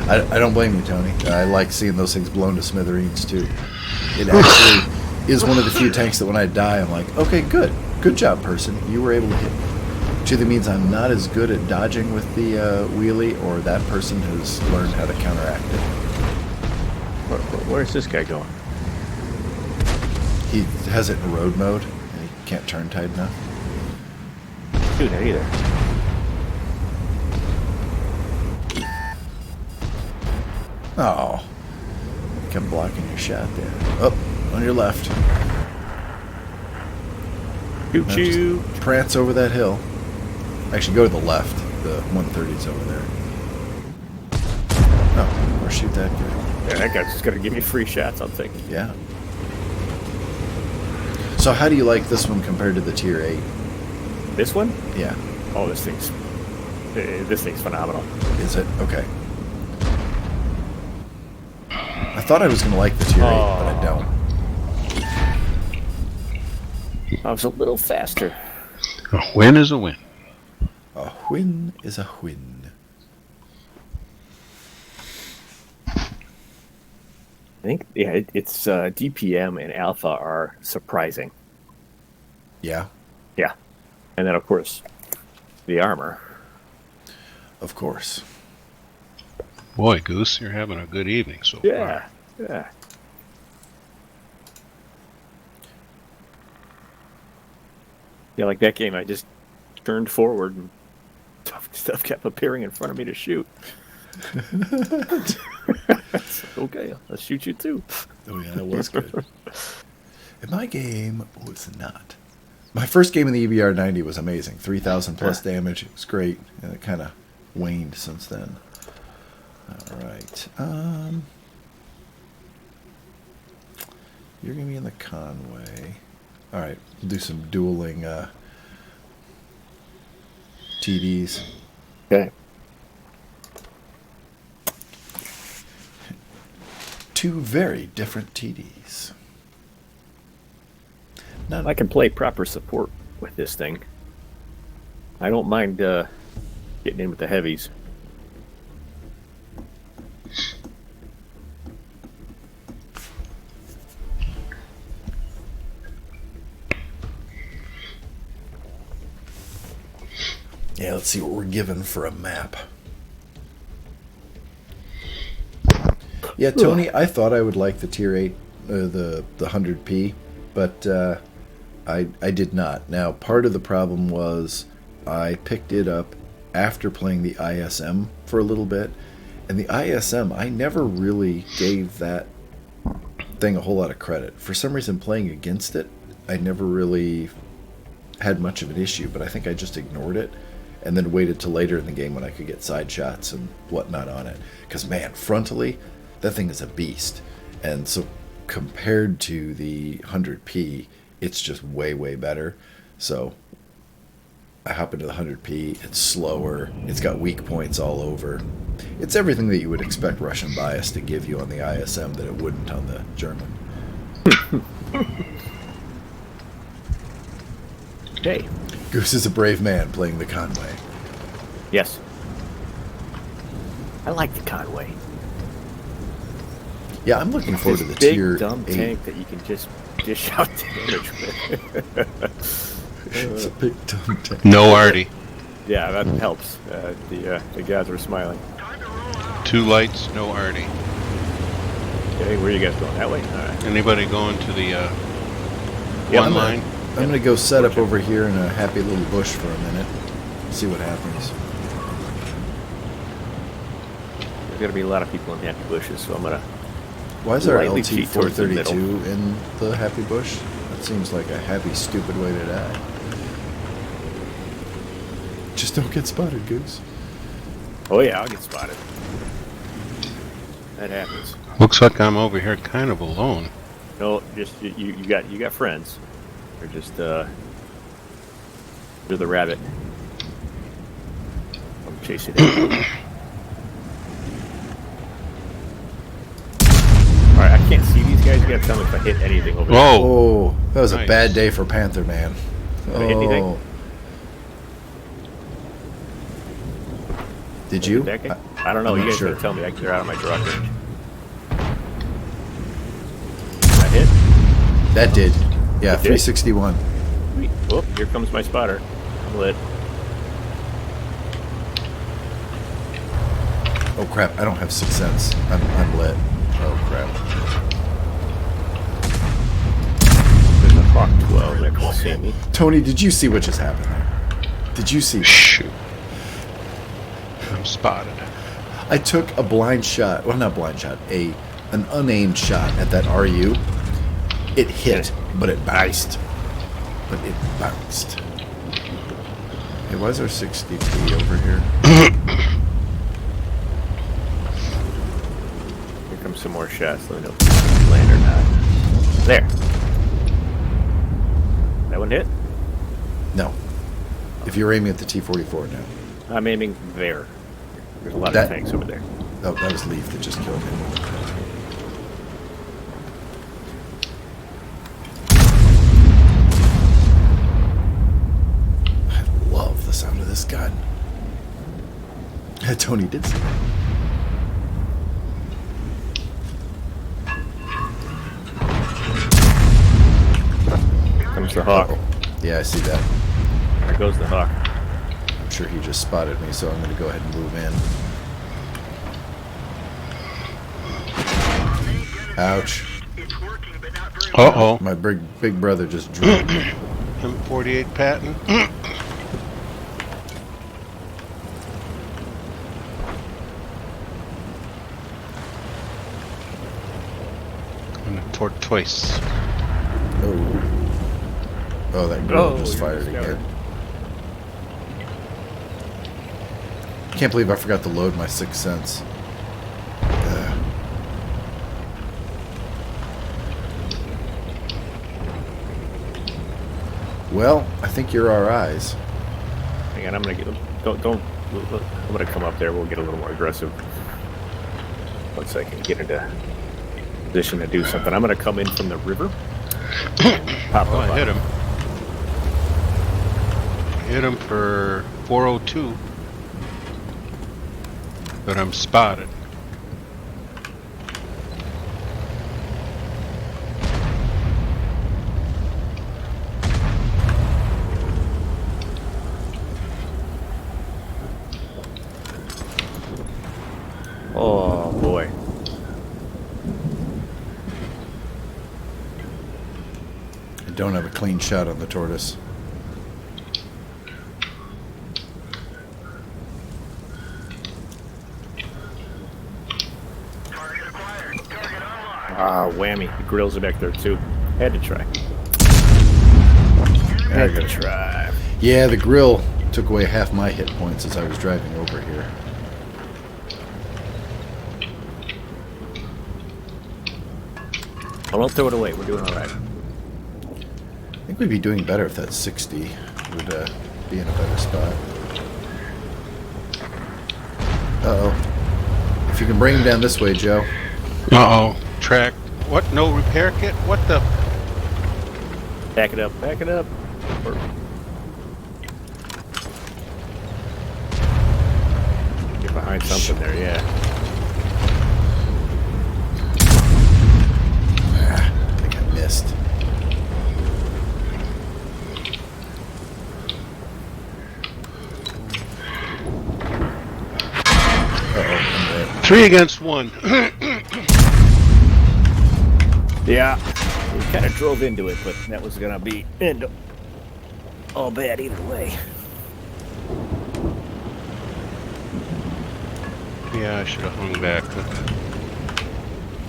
I don't blame you, Tony. I like seeing those things blown to smithereens too. It actually is one of the few tanks that when I die, I'm like, okay, good job, person. You were able to hit me. Which either means I'm not as good at dodging with the wheelie, or that person has learned how to counteract it. Where's this guy going? He has it in road mode, and he can't turn tight enough. Dude, hey there. Oh, kept blocking your shot there. Oh, on your left. Choo Now choo. just prance over that hill. Actually, go to the left. The 130's over there. Oh, or shoot that guy. Yeah, that guy's just going to give me free shots, I'm thinking. Yeah. So how do you like this one compared to the Tier 8? This one? Yeah. Oh, this thing's phenomenal. Is it? Okay. I thought I was going to like the Tier 8, but I don't. I was a little faster. A win is a win. A win is a win. I think, yeah, it's DPM and Alpha are surprising. Yeah, Yeah. And then, of course, the armor. of course. Boy, Goose, you're having a good evening so Yeah. far. Yeah. Yeah, like that game, I just turned forward and stuff kept appearing in front of me to shoot. Okay, let's shoot you too. Oh yeah, that was good. And my game was not. My first game in the EBR 90 was amazing. 3,000 plus damage. It was great. And it kind of waned since then. All right. You're going to be in the Conway. All right. We'll do some dueling TDs. Okay. Two very different TDs. Not I can play proper support with this thing. I don't mind getting in with the heavies. Yeah, let's see what we're given for a map. Yeah, Tony, I thought I would like the Tier 8, the 100p, but I did not. Now, part of the problem was I picked it up after playing the ISM for a little bit, and the ISM, I never really gave that thing a whole lot of credit. For some reason, playing against it, I never really had much of an issue, but I think I just ignored it and then waited till later in the game when I could get side shots and whatnot on it. Because, man, frontally, that thing is a beast. And so compared to the 100p, it's just way, way better. So I hop into the 100p. It's slower. It's got weak points all over. It's everything that you would expect Russian bias to give you on the ISM that it wouldn't on the German. Okay. Goose is a brave man playing the Conway. Yes. I like the Conway. Yeah, I'm looking forward to the big, Tier dumb 8. tank that you can just dish out damage with. It's a big dumb tank. No Artie. Yeah, that helps. The guys were smiling. Two lights, no Artie. Okay, where are you guys going? That way? All right. Anybody going to the Yeah, one line? I'm going to go set up over here in a happy little bush for a minute. See what happens. There's going to be a lot of people in happy bushes, so I'm going to... Why is our Lightly LT cheat towards the 432 in the happy bush? That seems like a happy, stupid way to die. Just don't get spotted, Goose. Oh yeah, I'll get spotted. That happens. Looks like I'm over here kind of alone. No, just you got friends. They're just you're the rabbit. chase you down. Alright, I can't see these guys. You gotta tell me if I hit anything over there. Whoa! Oh, that was a Nice. bad day for Panther Man. I hit anything? Did you? That guy? I don't know. I'm You not guys sure. gotta tell me. They're out of my draw range. Did I hit? That did. Yeah, It did? 361. Sweet. Oh, here comes my spotter. I'm lit. Oh crap! I don't have 6 cents. I'm lit. Oh crap! There's a Hawk 12 that can see me. Tony, did you see what just happened there? Did you see? Shoot! I'm spotted. I took a blind shot. Well, not blind shot. An unaimed shot at that RU. It hit, but it bounced. Hey, why is our 60p over here? Here comes some more shots. Let me know if they land or not. There. That one hit? No. If you're aiming at the T-44 now. I'm aiming there. There's a lot That- of tanks over there. Oh, that was Leaf that just killed him. I love the sound of this gun. Tony did see that. Here comes the Hawk. Uh-oh. Yeah, I see that. There goes the Hawk. I'm sure he just spotted me, so I'm going to go ahead and move in. Ouch. It's working, but not very Uh oh. My big brother just drilled me. M48 Patton. And a tortoise. Oh. Oh, that girl just you're fired discovered. again. Can't believe I forgot to load my 6 cents. Well, I think you're our eyes. Hang on, I'm gonna get. Don't. I'm gonna come up there. We'll get a little more aggressive. Once I can get into position to do something, I'm gonna come in from the river. Pop Oh, up I hit on him. Hit him for 402. But I'm spotted. Oh boy. I don't have a clean shot on the tortoise. target acquired. Target unlocked. Ah, whammy. The grills are back there too. Had to try. There Had you to go. try. Yeah, the grill took away half my hit points as I was driving over here. Well, don't throw it away. We're doing all right. I think we'd be doing better if that 60 would be in a better spot. Uh-oh. If you can bring him down this way, Joe. Uh oh. Track. What? No repair kit? What the? Back it up. Back it up. Or- Get behind something there. Yeah. I think I missed. Uh-oh, I'm 3 against 1. Yeah. We kind of drove into it, but that was gonna be all bad either way. Yeah, I should have hung back.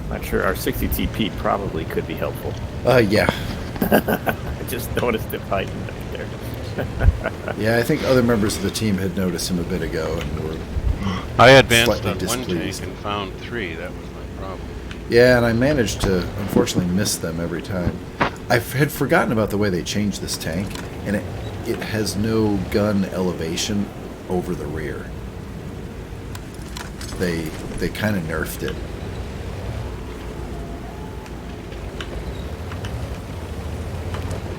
Not sure. Our 60 TP probably could be helpful. yeah. I just noticed it fighting right there. Yeah, I think other members of the team had noticed him a bit ago and were... I advanced Slightly on one tank displeased. and found 3. That was my problem. Yeah, and I managed to, unfortunately, miss them every time. I had forgotten about the way they changed this tank, and it has no gun elevation over the rear. they kind of nerfed it.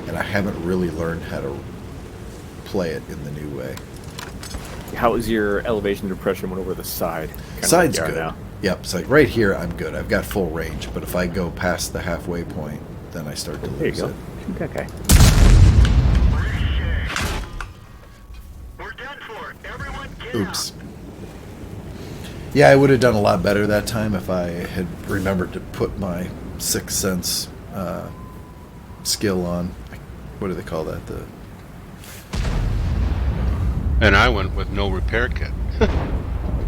And I haven't really learned how to play it in the new way. How is your elevation depression when over the side? Kinda Side's like you are good. now. Yep, so like right here I'm good. I've got full range, but if I go past the halfway point, then I start to There you lose go. it. Shoot that guy. Ricochet. We're done for. Everyone get Oops. Yeah, I would have done a lot better that time if I had remembered to put my Sixth Sense skill on. What do they call that? The And I went with no repair kit.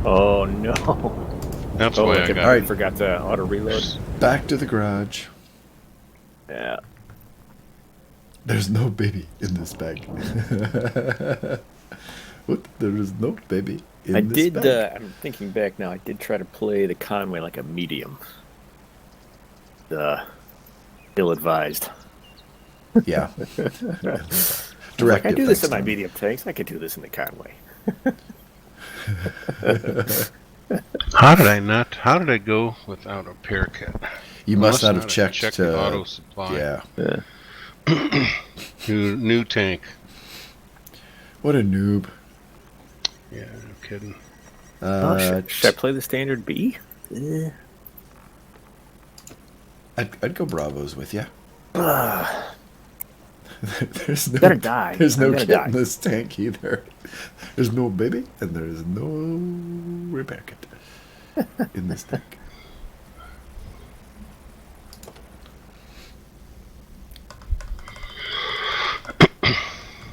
Oh no. That's Oh, why look, I I got Alright. forgot to auto reload. back to the garage. Yeah. There's no baby in this bag. What? There is no baby in I this did. bag. I'm thinking back now. I did try to play the Conway like a medium. Ill-advised. Yeah. Like, I do this in thanks, my Tom. medium tanks. I could do this in the Conway. How did I not? How did I go without a repair kit? You must not have have checked. the auto supply. Yeah. New tank. What a noob. Yeah, no kidding. Should I play the standard B? I'd go Bravos with you. There's no, Better die. There's no I'm gonna kit die. in this tank either. There's no baby and there's no repair kit in this tank.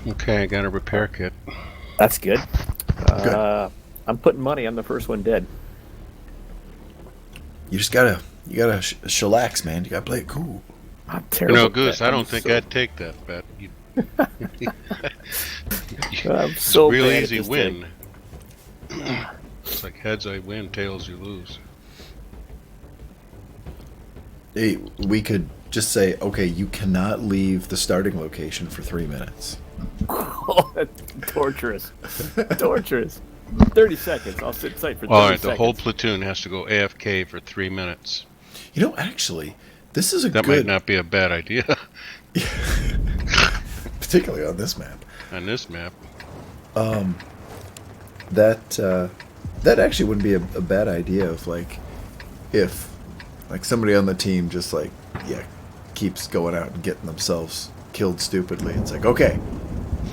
Okay, I got a repair kit. That's good. Good. I'm putting money on the first one dead. You just gotta chillax, man. You gotta play it cool. I'm You terrible. know, at Goose, that. I don't I'm think so- I'd take that bet. I'm It's so real bad at easy this win. thing. It's like heads I win, tails you lose. Hey, we could just say, okay, you cannot leave the starting location for 3 minutes. Oh, that's torturous. Torturous. 30 seconds. I'll sit tight for 30 All right, seconds. the whole platoon has to go AFK for 3 minutes. You know, actually, this is a That good, might not be a bad idea particularly on this map. on this map. That actually wouldn't be a bad idea of if somebody on the team just keeps going out and getting themselves killed stupidly. It's like, okay,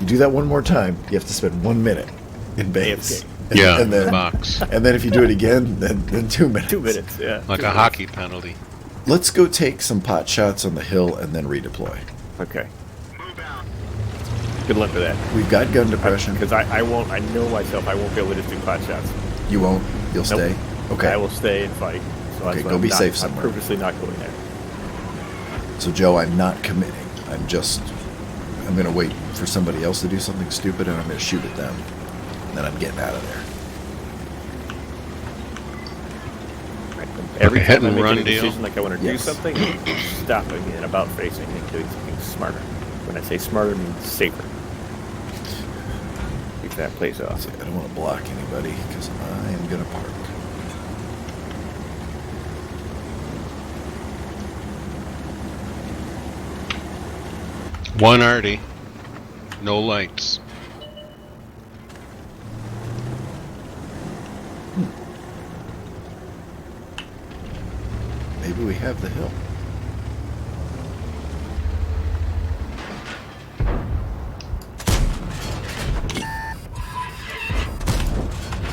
you do that one more time, you have to spend 1 minute in base. AFK. Yeah, and the then box. and then if you do it again, then 2 minutes. 2 minutes, yeah. Like 2 a minutes. hockey penalty. Let's go take some pot shots on the hill and then redeploy. Okay. Move out. Good luck with that. We've got gun depression. Because I won't, I know myself, I won't be able to just do pot shots. You won't. You'll Nope. stay. Okay. I will stay and fight. So Okay, that's why go I'm be not- safe somewhere. I'm purposely not going there. So Joe, I'm not committing. I'm gonna wait for somebody else to do something stupid and I'm gonna shoot at them. And then I'm getting out of there. Every hit time I and make run a deal? decision like I want to Yes. do something, stopping and about facing and doing something smarter. When I say smarter, I mean safer. If that plays off. I don't want to block anybody because I am gonna park. One Artie. No lights. Maybe we have the hill.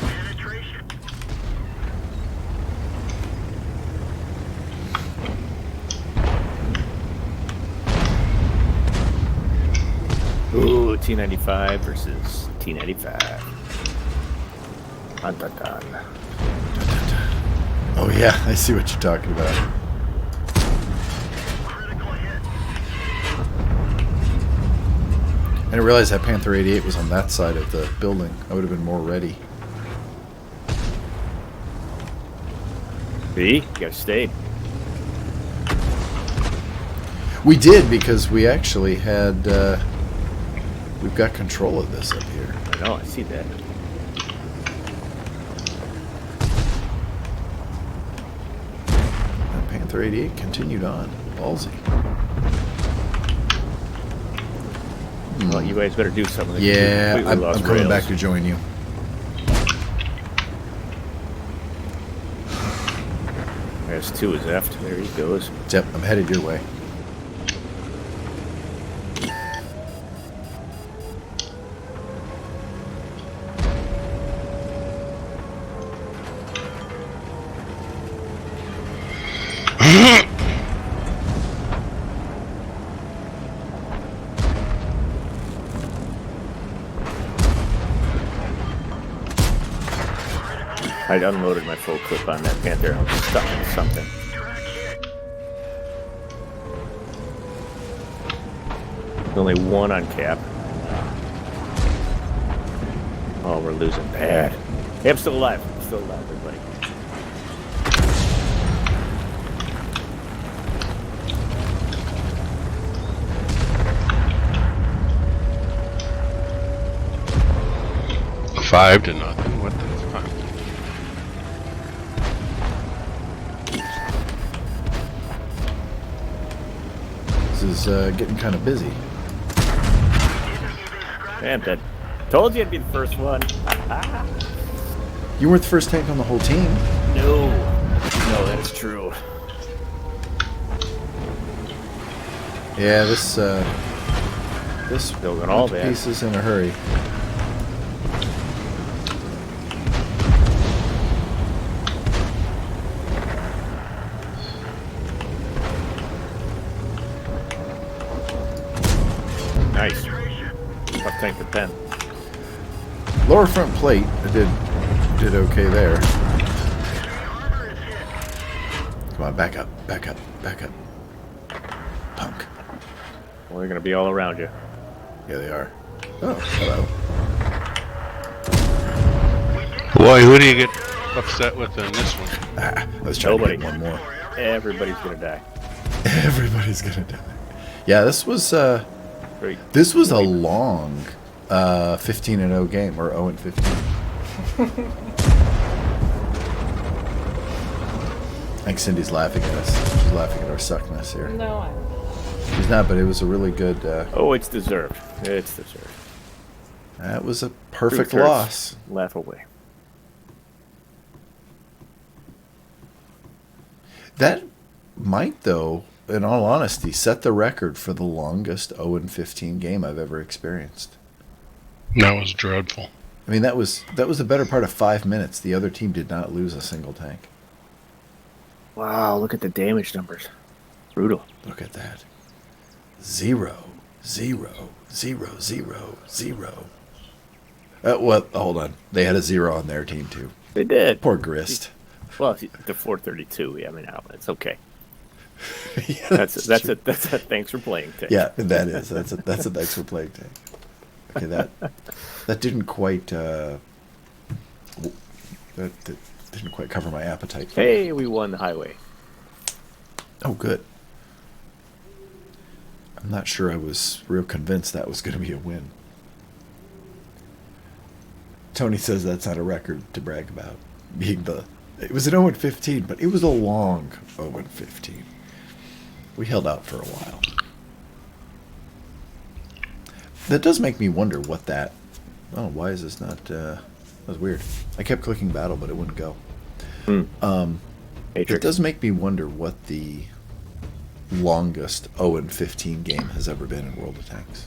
Penetration. Ooh, T95 versus T95. Dun, dun, dun. Oh yeah, I see what you're talking about. Critical hit. I didn't realize that Panther 88 was on that side of the building. I would have been more ready. See? You gotta stay. We did because we actually had. We've got control of this up here. I know, I see that. Panther 88 continued on. Ballsy. Well, you guys better do something. Yeah, Completely I'm lost coming rails. back to join you. There's 2 is left. There he goes. Yep, I'm headed your way. I unloaded my full clip on that Panther. I'm stuck in something. There's only 1 on cap. Oh, we're losing bad. Hey, I'm still alive. I'm still alive, everybody. Five to nothing. What the fuck? This is getting kind of busy. Man, that told you I'd be the first one. You weren't the first tank on the whole team. No, that's true. Yeah, this Still got all that. pieces in a hurry. Nice. Tough tank to pen. Lower front plate, I did okay there. Come on, back up, back up, back up. Punk. Well, they're gonna be all around you. Yeah, they are. Oh, hello. Boy, who do you get upset with in this one? Ah, I was trying Nobody. to get one more. Everybody's gonna die. Everybody's gonna die. Yeah, this was Great. a long 15-0 game, or 0-15. I think Cindy's laughing at us. She's laughing at our suckness here. No, I'm She's not, but it was a really good. Oh, it's deserved. It's deserved. That was a perfect Truth hurts. loss. Laugh away. That might, though, in all honesty, set the record for the longest 0-15 game I've ever experienced. That was dreadful. I mean, that was the better part of 5 minutes. The other team did not lose a single tank. Wow, look at the damage numbers. Brutal. Look at that. 0, 0, 0, 0, 0. Well, hold on. They had a 0 on their team, too. They did. Poor Grist. Well, the 432. Yeah, I mean, it's okay. Yeah, That's true. a thanks for playing tank. Yeah, that is. That's a thanks for playing tank. Okay, that didn't quite that didn't quite cover my appetite. Hey, we won the highway. Oh, good. I'm not sure I was real convinced that was going to be a win. Tony says that's not a record to brag about. It was an 0-15, but it was a long 0-15. We held out for a while. That does make me wonder what that. Oh, why is this not? That was weird. I kept clicking battle, but it wouldn't go. It Matrix. does make me wonder what the longest 0-15 game has ever been in World of Tanks.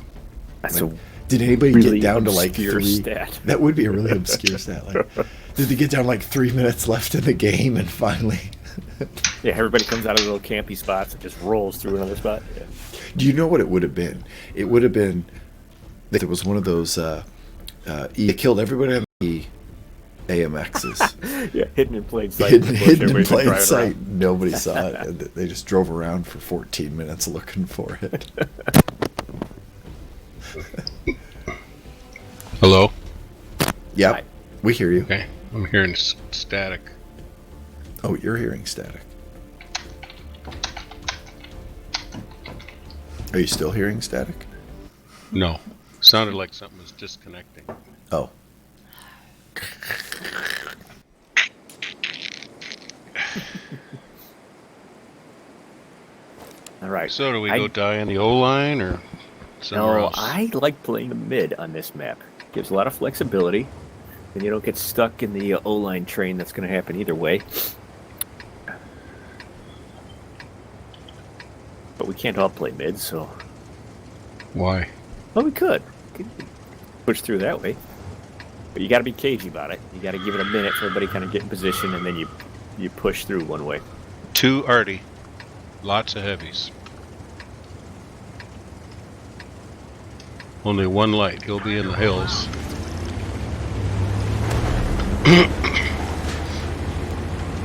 That's Like, a did anybody really get down to like obscure 3? stat. That would be a really obscure stat. Like, did they get down like 3 minutes left in the game and finally? Yeah, everybody comes out of little campy spots and just rolls through another spot. Yeah. Do you know what it would have been? It would have been. There was one of those. It killed everybody on the AMXs. Yeah, hidden in plain sight. hidden in Everybody's plain driving sight. around. Nobody saw it, and they just drove around for 14 minutes looking for it. Hello? Yep, Hi. we hear you. Okay. I'm hearing static. Oh, you're hearing static. Are you still hearing static? No. Sounded like something was disconnecting. Oh. All right. So do we go die on the O line or somewhere No, else? I like playing the mid on this map. Gives a lot of flexibility, and you don't get stuck in the O-line train. That's going to happen either way. But we can't all play mid, so Why? well, we could push through that way. But you got to be cagey about it. You got to give it a minute for everybody kind of get in position, and then you push through one way. 2 arty. Lots of heavies. Only 1 light. He'll be in the hills.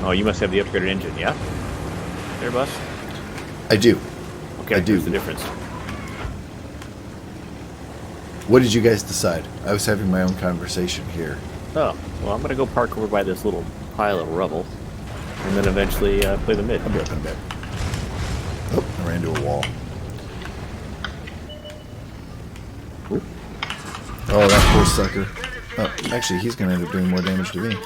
Oh, you must have the upgraded engine, yeah? There, boss? I do. Okay, I do. What's the difference? What did you guys decide? I was having my own conversation here. Oh, well, I'm going to go park over by this little pile of rubble, and then eventually play the mid. I'll be up in a bit. Oh, I ran into a wall. Ooh. Oh, that poor sucker. Oh, actually, he's going to end up doing more damage to me.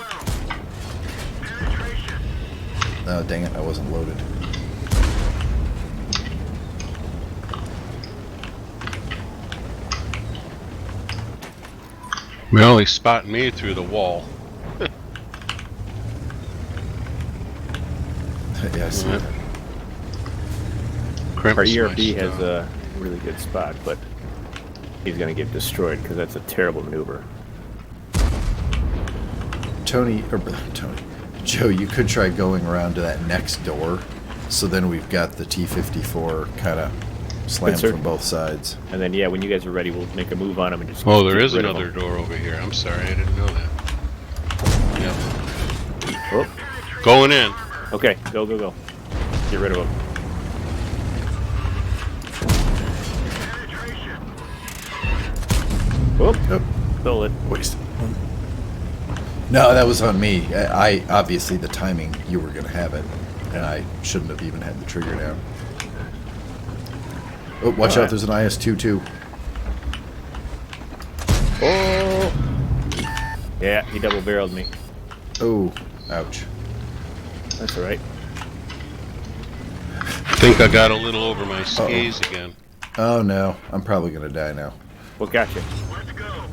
Oh, dang it, I wasn't loaded. Well, he's spotting me through the wall. Yeah, I see that. Crimps Our my ERB has stuff. a really good spot, but he's going to get destroyed because that's a terrible maneuver. Tony, Joe, you could try going around to that next door, so then we've got the T-54 kind of slammed sir. from both sides. And then, yeah, when you guys are ready, we'll make a move on him and just Oh, there get is rid of another him. door over here. I'm sorry, I didn't know that. Yep. Oh, Going in. okay, go. Get rid of him. Oh, Oh, stole it. waste. No, that was on me. I obviously the timing, you were going to have it, and I shouldn't have even had the trigger down. Oh, watch out, Alright. there's an IS-22. Oh! Yeah, he double-barreled me. Oh, ouch. That's all right. I think I got a little over my skis again. Oh no, I'm probably going to die now. What got you? Let's go.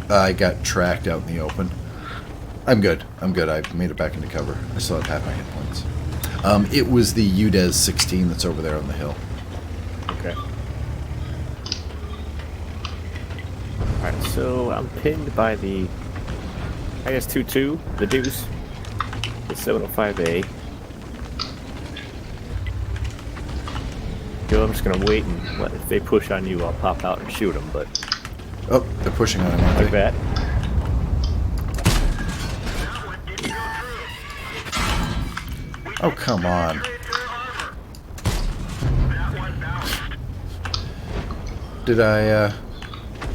I got tracked out in the open. I'm good. I made it back into cover. I still have half my hit points. It was the UDES 16 that's over there on the hill. Okay. Alright, so I'm pinned by the IS-22, the Deuce, the 705A. So I'm just gonna wait and if they push on you, I'll pop out and shoot them, but Oh, they're pushing on him, aren't like they? that. That one didn't go through. Oh, come on. Trade their armor. That one bounced.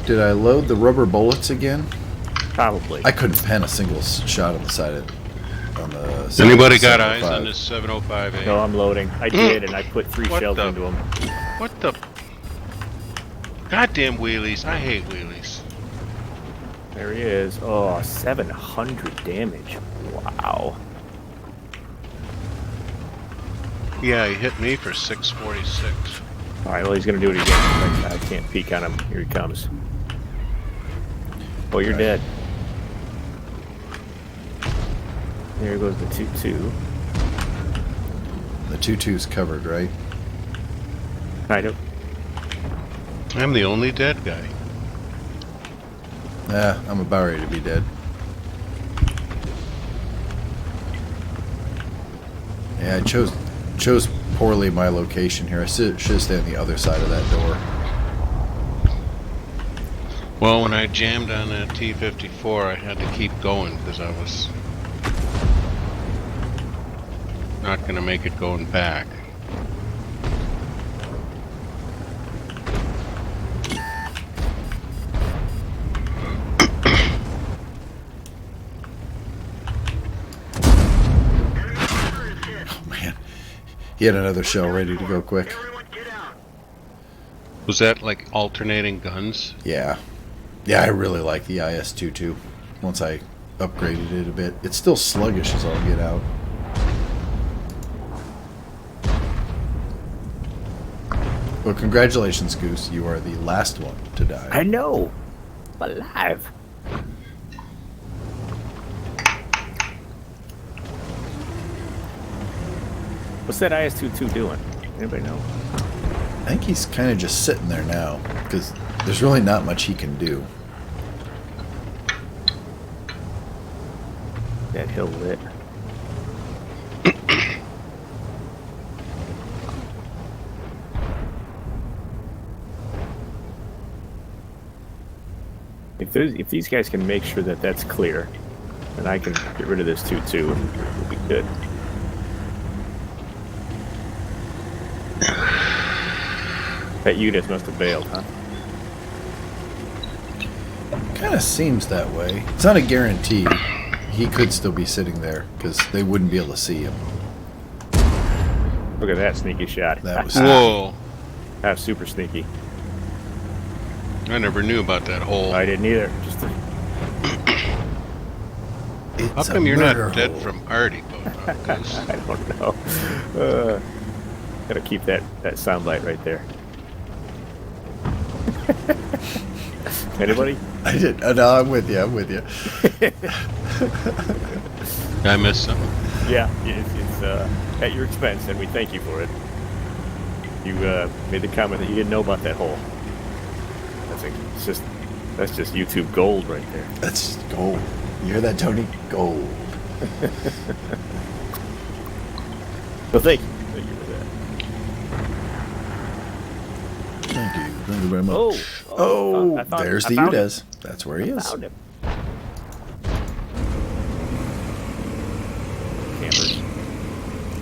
Did I load the rubber bullets again? Probably. I couldn't pen a single shot on the side of on the. Anybody got eyes 705. on this 705A? No, I'm loading. I did, and I put 3 What shells the- into them. What the? Goddamn wheelies. I hate wheelies. There he is. Oh, 700 damage. Wow. Yeah, he hit me for 646. Alright, well, he's gonna do it again. I can't peek on him. Here he comes. Oh, you're dead. There goes the 2-2. The 2-2's covered, right? Kind of. I'm the only dead guy. I'm about ready to be dead. Yeah, I chose poorly my location here. I should have stayed on the other side of that door. Well, when I jammed on that T-54, I had to keep going because I was not going to make it going back. Oh man, he had another shell ready to go quick. Everyone get out. Was that like alternating guns? Yeah, I really like the IS-22. Once I upgraded it a bit, it's still sluggish as all get out. Well, congratulations, Goose. You are the last one to die. I know. I'm alive. What's that IS-22 doing? Anybody know? I think he's kind of just sitting there now because there's really not much he can do. That hill lit. If these guys can make sure that that's clear, then I can get rid of this 2-2 and we'll be good. That unit must have bailed, huh? Kind of seems that way. It's not a guarantee. He could still be sitting there because they wouldn't be able to see him. Look at that sneaky shot. That was Whoa! That's super sneaky. I never knew about that hole. I didn't either. Just It's How a come you're murder not dead hole. from Artie, Goose? I don't know. Gotta keep that soundbite right there. Anybody? I did. No, I'm with you. I'm with you. I missed something. Yeah, it's at your expense, and we thank you for it. You made the comment that you didn't know about that hole. That's just YouTube gold right there. That's gold. You hear that, Tony? Gold. So thank you for that. Thank you. Thank you very much. Oh, I found- there's I the found him. Udez. That's where he is. Found him. Campers.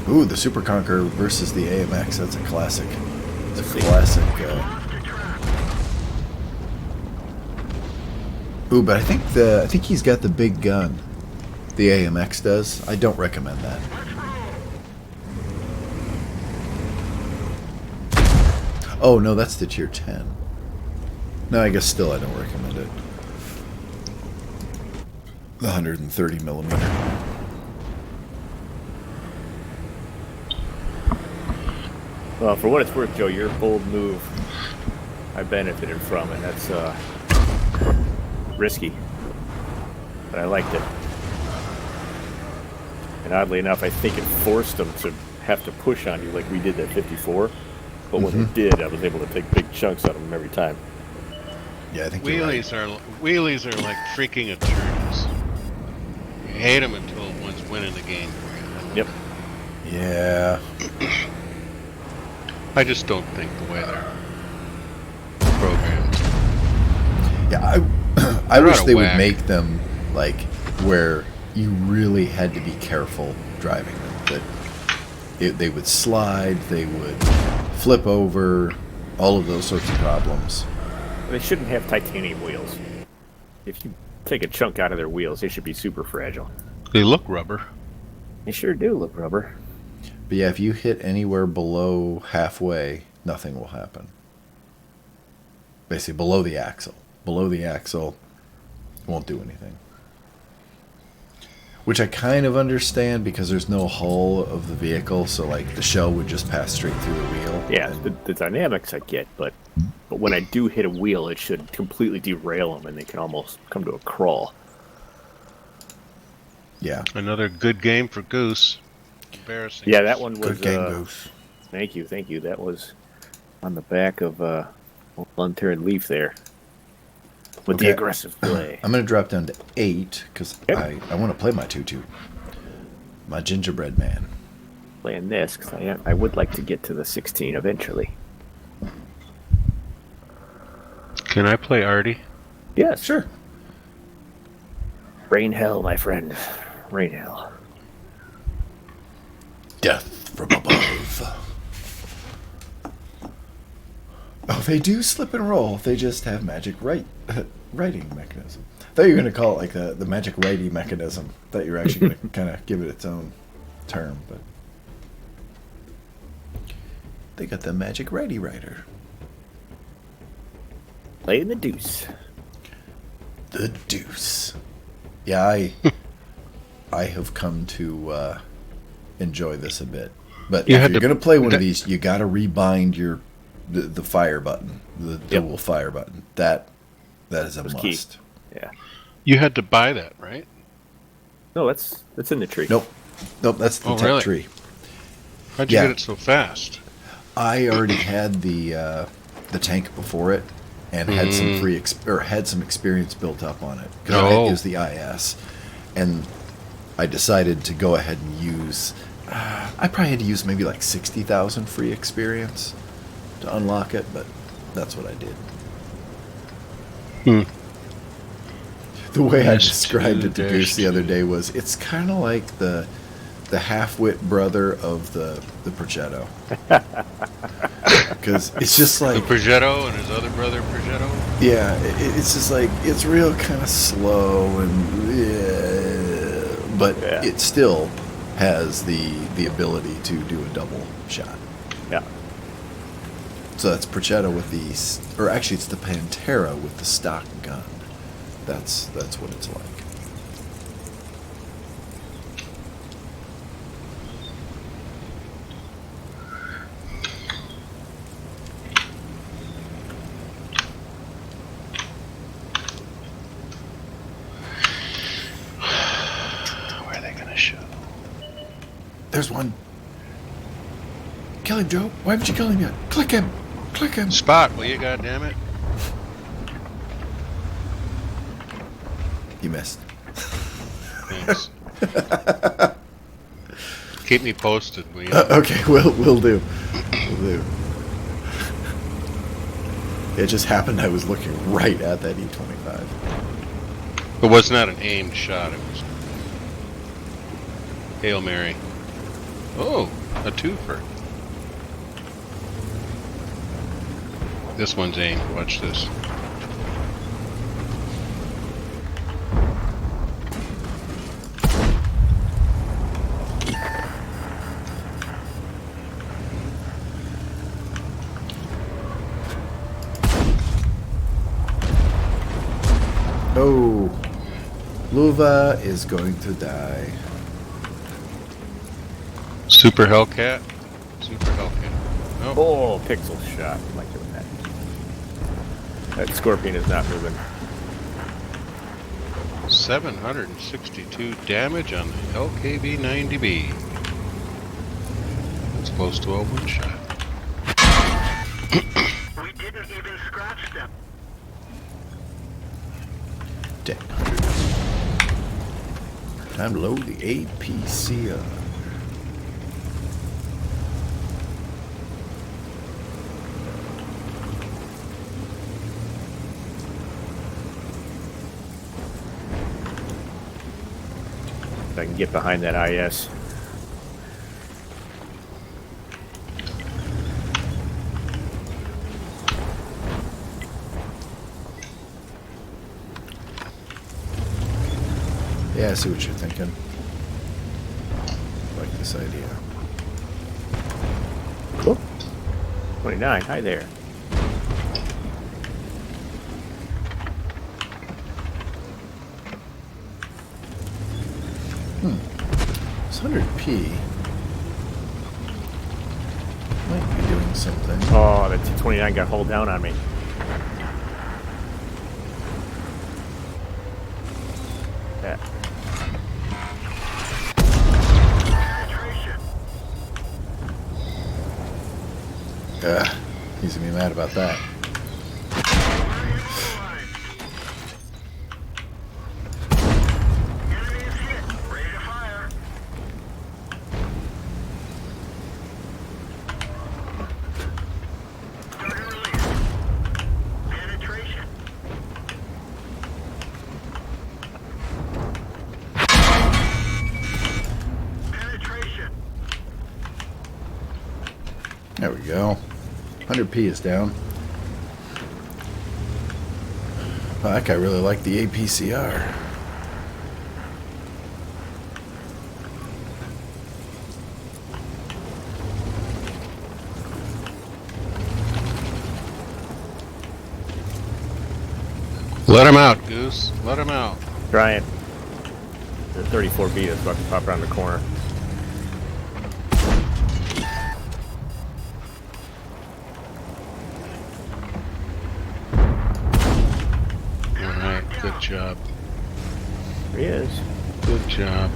Ooh, the Super Conqueror versus the AMX. That's a classic. It's Let's a see. classic. Ooh, but I think he's got the big gun. The AMX does. I don't recommend that. Oh no, that's the tier 10. No, I guess still I don't recommend it. The 130 millimeter. Well, for what it's worth, Joe, your bold move, I benefited from, and that's risky, but I liked it. And oddly enough, I think it forced them to have to push on you like we did that 54. But when they did, I was able to take big chunks out of them every time. Yeah, I think you're right. Wheelies are like freaking attorneys. You hate them until one's winning the game for you. Yep. Yeah. I just don't think the way they're programmed. Yeah, I They're wish out of they would whack. make them like where you really had to be careful driving them. That they would slide, they would flip over, all of those sorts of problems. They shouldn't have titanium wheels. If you take a chunk out of their wheels, they should be super fragile. They look rubber. They sure do look rubber. But yeah, if you hit anywhere below halfway, nothing will happen. Basically, below the axle. Below the axle, it won't do anything. Which I kind of understand because there's no hull of the vehicle, so like the shell would just pass straight through the wheel. Yeah, the dynamics I get, but when I do hit a wheel, it should completely derail them, and they can almost come to a crawl. Yeah. Another good game for Goose. Embarrassing. Yeah, that one was. Good game, Goose. Thank you. That was on the back of Lunter Leaf there with the Okay. aggressive play. I'm going to drop down to 8 because Yep. I want to play my 2-2. My gingerbread man. Playing this because I would like to get to the 16 eventually. Can I play Artie? Yes. Sure. Rain hell, my friend. Rain hell. Death from above. Oh, they do slip and roll. They just have magic writing mechanism. I thought you were going to call it like the magic righty mechanism. I thought you were actually going to kind of give it its own term, but they got the magic righty writer. Playing the deuce. The deuce. Yeah, I have come to enjoy this a bit. But You if had you're to- going to play one of these, you got to rebind your the fire button, the dual fire button. That is a Was must. key. Yeah. You had to buy that, right? No, that's in the tree. Nope, that's the Oh, tech really? tree. How'd you Yeah. get it so fast? I already had the tank before it, and had some had some experience built up on it because I Oh. had used the IS, and I decided to go ahead and use. I probably had to use maybe like 60,000 free experience to unlock it, but that's what I did. Hmm. The way I Yes, described it to dash Goose the other two. day was it's kind of like the half-wit brother of the Progetto. Because it's just The like, Progetto and his other brother Progetto? yeah, it's just like, it's real kind of slow and, yeah, but Yeah. it still has the ability to do a double shot. Yeah. So that's Progetto with the, or actually it's the Pantera with the stock gun. That's what it's like. Where are they gonna show? There's one. Kill him, Joe. Why haven't you killed him yet? Click him. Click him. Spot, will you, goddammit? You missed. Thanks. Keep me posted, will you? Okay, we'll do. We'll do. It just happened I was looking right at that E25. It was not an aimed shot, it was Hail Mary. Oh, a twofer. This one's aimed, watch this. Oh, Luva is going to die. Super Hellcat? Super Hellcat. Oh, Oh, pixel shot. I like doing that. That scorpion is not moving. 762 damage on the LKB-90B. That's close to a one-shot. We didn't even scratch them. 100. Time to load the APC up. If I can get behind that IS. Yeah, I see what you're thinking. Like this idea. Cool. 29. Hi there. This 100p might be doing something. Oh, the T-29 got hauled down on me. Yeah. Penetration. He's gonna be mad about that. Enemy is hit. Ready to fire. Starting release. Penetration. Penetration. There we go. 100p is down. Oh, that guy really liked the APCR. Let him out, Goose. Let him out. Trying. The 34B is about to pop around the corner. Good job. There he is. Good job.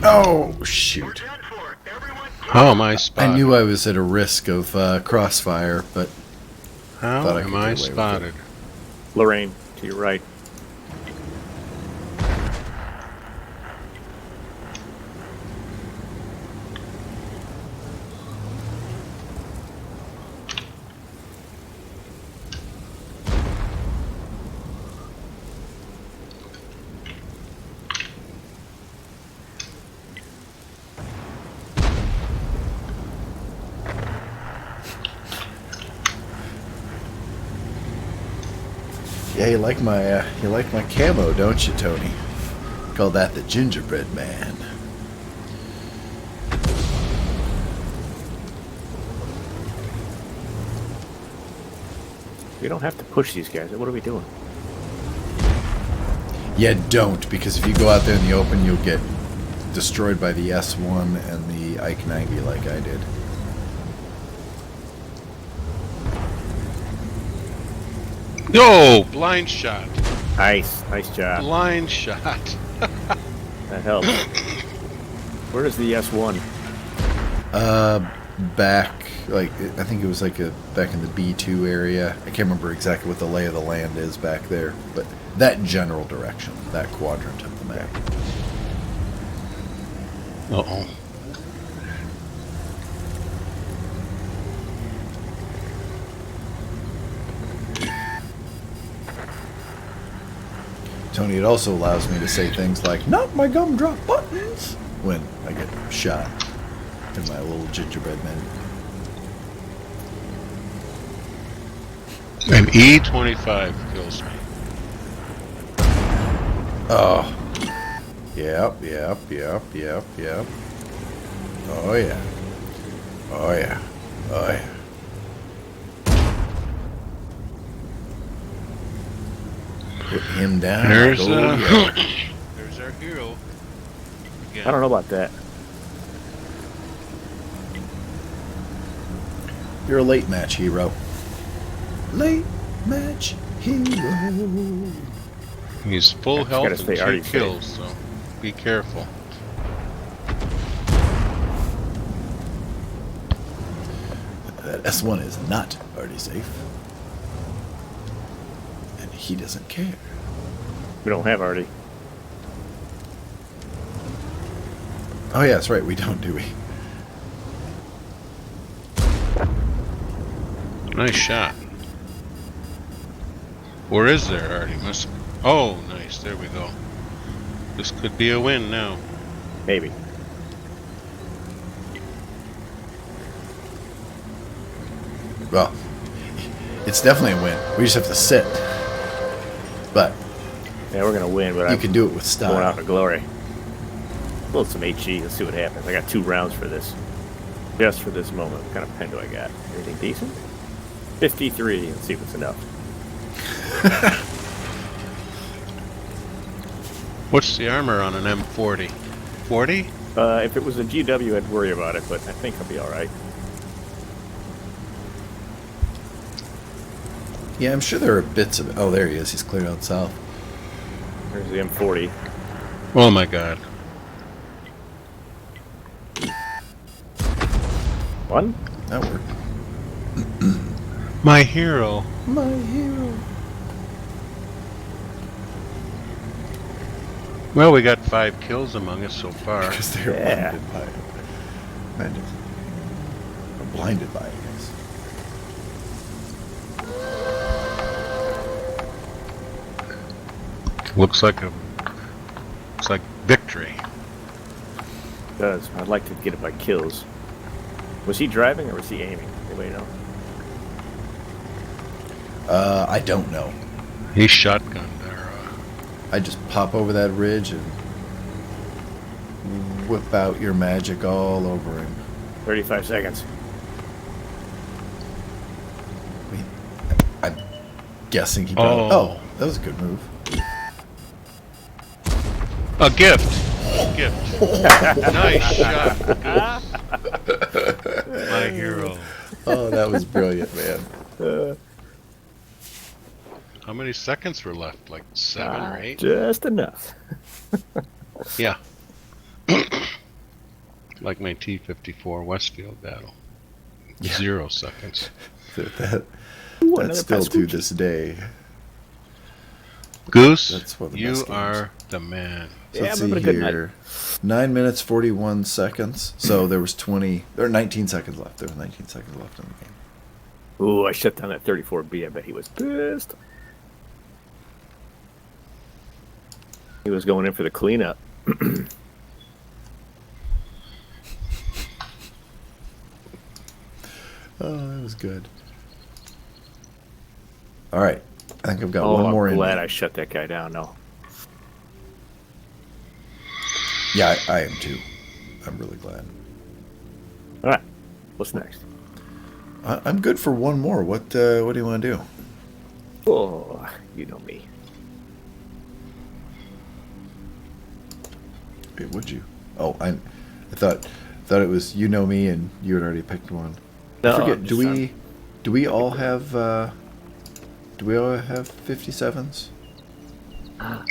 Oh, We're shoot. done for. Everyone, How am I spotted? I knew I was at a risk of crossfire, but How thought I am could I get away with it. spotted? Lorraine, to your right. yeah, you like my camo, don't you, Tony? Call that the gingerbread man. We don't have to push these guys. What are we doing? Yeah, don't, because if you go out there in the open, you'll get destroyed by the S1 and the Ike 90 like I did. No! Blind shot. Nice. Nice job. Blind shot. That helps. Where is the S1? Back, like, I think it was like back in the B2 area. I can't remember exactly what the lay of the land is back there, but that general direction, that quadrant of the map. Uh-oh. Tony, it also allows me to say things like, not my gumdrop buttons, when I get shot in my little gingerbread man. An E25 kills me. Oh. Yep. Oh, yeah. Oh, yeah. Oh, yeah. Put him down. There's, Go, yeah. there's our hero. Again. I don't know about that. You're a late match hero. Late match hero. He's full Just health gotta and stay 2 already kills, so be careful. That S1 is not already safe. And he doesn't care. We don't have Artie. Oh, yeah, that's right. We don't, do we? Nice shot. Where is there, Artie? Must. Oh, nice. There we go. This could be a win now. Maybe. Well, it's definitely a win. We just have to sit. But Yeah, we're gonna win, but you I'm can do it with going out style. in glory. Load some HE. Let's see what happens. I got 2 rounds for this. Just for this moment. What kind of pen do I got? Anything decent? 53. Let's see if it's enough. What's the armor on an M40? 40? If it was a GW, I'd worry about it, but I think I'll be alright. Yeah, I'm sure there are bits of it. Oh, there he is. He's cleared out south. There's the M40. Oh my god. One? That worked. My hero. My hero. Well, we got 5 kills among us so far. Because they're Yeah. blinded by it. Blinded. Or blinded by it, I guess. Looks like victory. Does. I'd like to get it by kills. Was he driving or was he aiming? Anybody know? I don't know. He shotgunned our. I just pop over that ridge and whip out your magic all over him. 35 seconds. I'm guessing he probably... Oh. Oh, that was a good move. A gift. Gift. Nice shot, Goose. My hero. Oh, that was brilliant, man. How many seconds were left? Like 7 or 8? Just enough. Yeah. Like my T-54 Westfield battle. Yeah. 0 seconds. That's still to this day. Goose, That's one of the you best games. are the man. So Yeah, let's I'm see having a good night. here. 9 minutes 41 seconds. So there was 19 seconds left. There was 19 seconds left in the game. Ooh, I shut down that 34B. I bet he was pissed. He was going in for the cleanup. Oh, that was good. All right. I think I've got Oh, one more I'm in. glad me. I shut that guy down. No. Yeah, I am too. I'm really glad. All right. What's next? I'm good for one more. What do you want to do? Oh, you know me. Wait, would you? Oh, I thought it was you know me and you had already picked one. I No, forget. I'm Do just- we all have 57s?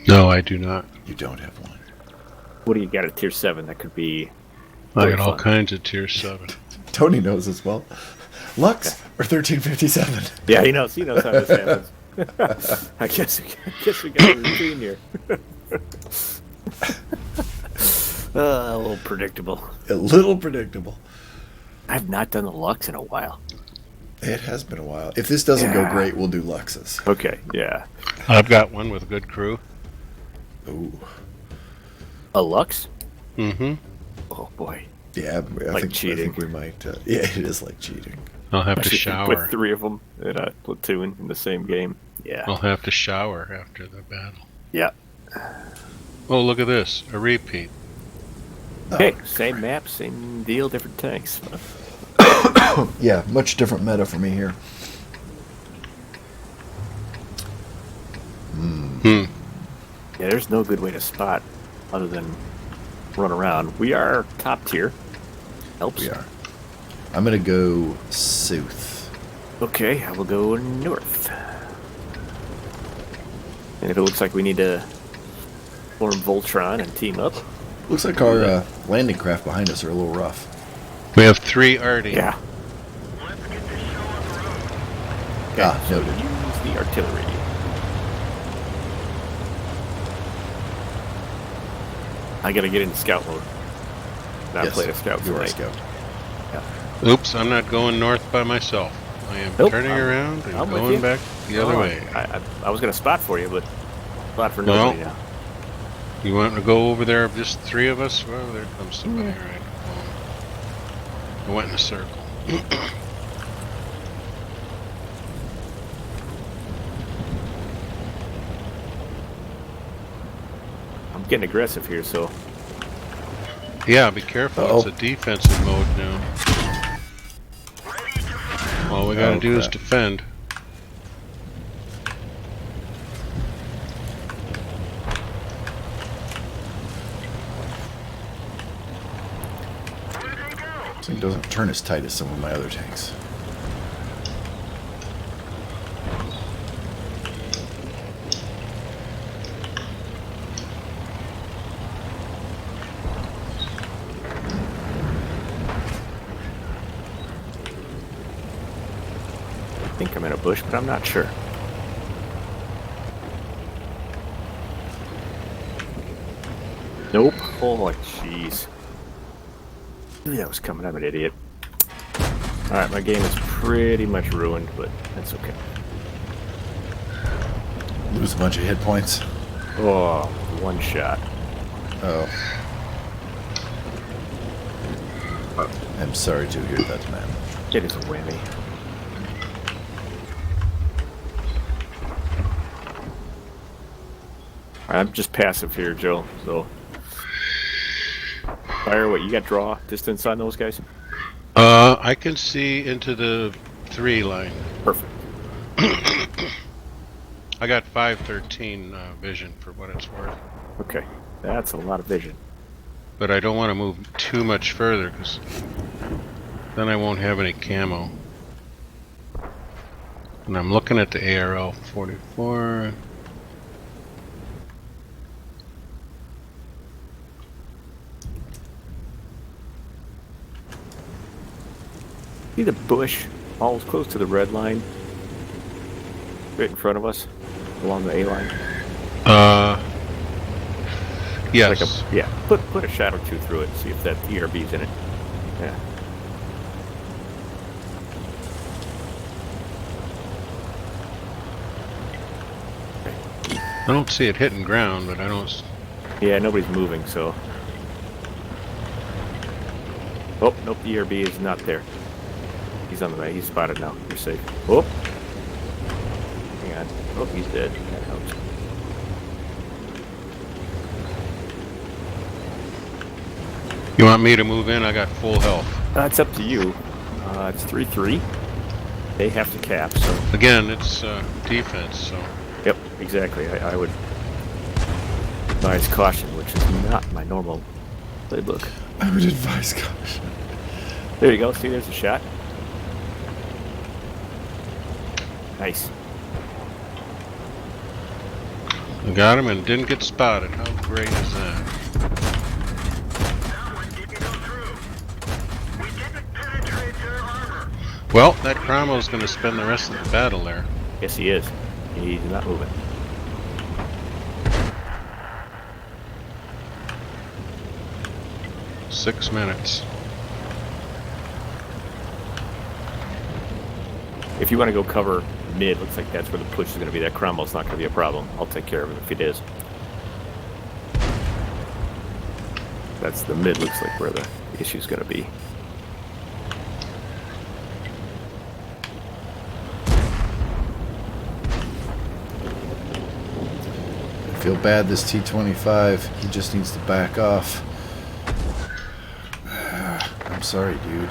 No, I do not. You don't have one. What do you got at tier 7? That could be. I Very got all fun. kinds of tier 7. Tony knows as well. Lux or 1357? Yeah, he knows. He knows how this happens. I guess we got a routine here. A little predictable. A little predictable. I've not done the Lux in a while. It has been a while. If this doesn't go Yeah. great, we'll do Lux's. Okay, yeah. I've got one with a good crew. Ooh. A Lux? Mm-hmm. Oh boy. Yeah, I think cheating. we might. Yeah, it is like cheating. I'll have to Especially if you shower. Put 3 of them in a platoon in the same game. Yeah. I'll have to shower after the battle. Yeah. Oh, look at this. A repeat. Hey, same map, same deal, different tanks. Yeah, much different meta for me here. Hmm. Yeah, there's no good way to spot other than run around. We are top tier. Helps. We are. I'm gonna go south. Okay, I will go north. And if it looks like we need to form Voltron and team up, Looks like our landing craft behind us are a little rough. We have 3 Artie. yeah. Let's get this show on the road. Okay, Ah, so noted. use the artillery. I gotta get into scout mode. Not play the scout You are a tonight. scout. Oops, I'm not going north by myself. I am Nope, turning I'm- around and I'm with going you. back the other Oh, way. I was gonna spot for you, but spot for Well, nobody now. You want to go over there, just 3 of us? Well, there comes somebody, right? I went in a circle. I'm getting aggressive here, so Yeah, be careful. Uh-oh. It's a defensive mode now. Ready to fire. All we gotta Oh, do is crap. defend. Where they go? So it doesn't turn as tight as some of my other tanks. I think I'm in a bush, but I'm not sure. Nope. Oh, jeez. Knew that was coming. I'm an idiot. Alright, my game is pretty much ruined, but that's okay. Lose a bunch of hit points. Oh, one shot. Oh. I'm sorry to hear that, man. It is a whammy. I'm just passive here, Joe. So fire. What you got? Draw distance on those guys. I can see into the 3 line. Perfect. I got 513 vision for what it's worth. Okay, that's a lot of vision. But I don't want to move too much further because then I won't have any camo. And I'm looking at the ARL 44. See the bush all close to the red line, right in front of us, along the A line. Yes. Like yeah. Put a shot or two through it. See if that ERB's in it. Yeah. I don't see it hitting ground, but I don't. Yeah, nobody's moving, so. Oh, nope, the ERB is not there. He's on the way. He's spotted now. You're safe. Oh. Hang on. Oh, he's dead. That helps. You want me to move in? I got full health. It's up to you. It's 3-3. They have to cap, so. Again, it's defense, so. Yep, exactly. I would advise caution, which is not my normal playbook. I would advise caution. There you go. See, there's a shot. Nice. I got him and didn't get spotted. How great is that? That one didn't go through. We didn't penetrate their armor. Well, that Cromwell's going to spend the rest of the battle there. Yes, he is. He's not moving. Six minutes. If you want to go cover mid, looks like that's where the push is going to be. That Cromwell's not going to be a problem. I'll take care of it if it is. That's the mid, looks like where the issue's going to be. I feel bad, this T-25. He just needs to back off. I'm sorry, dude.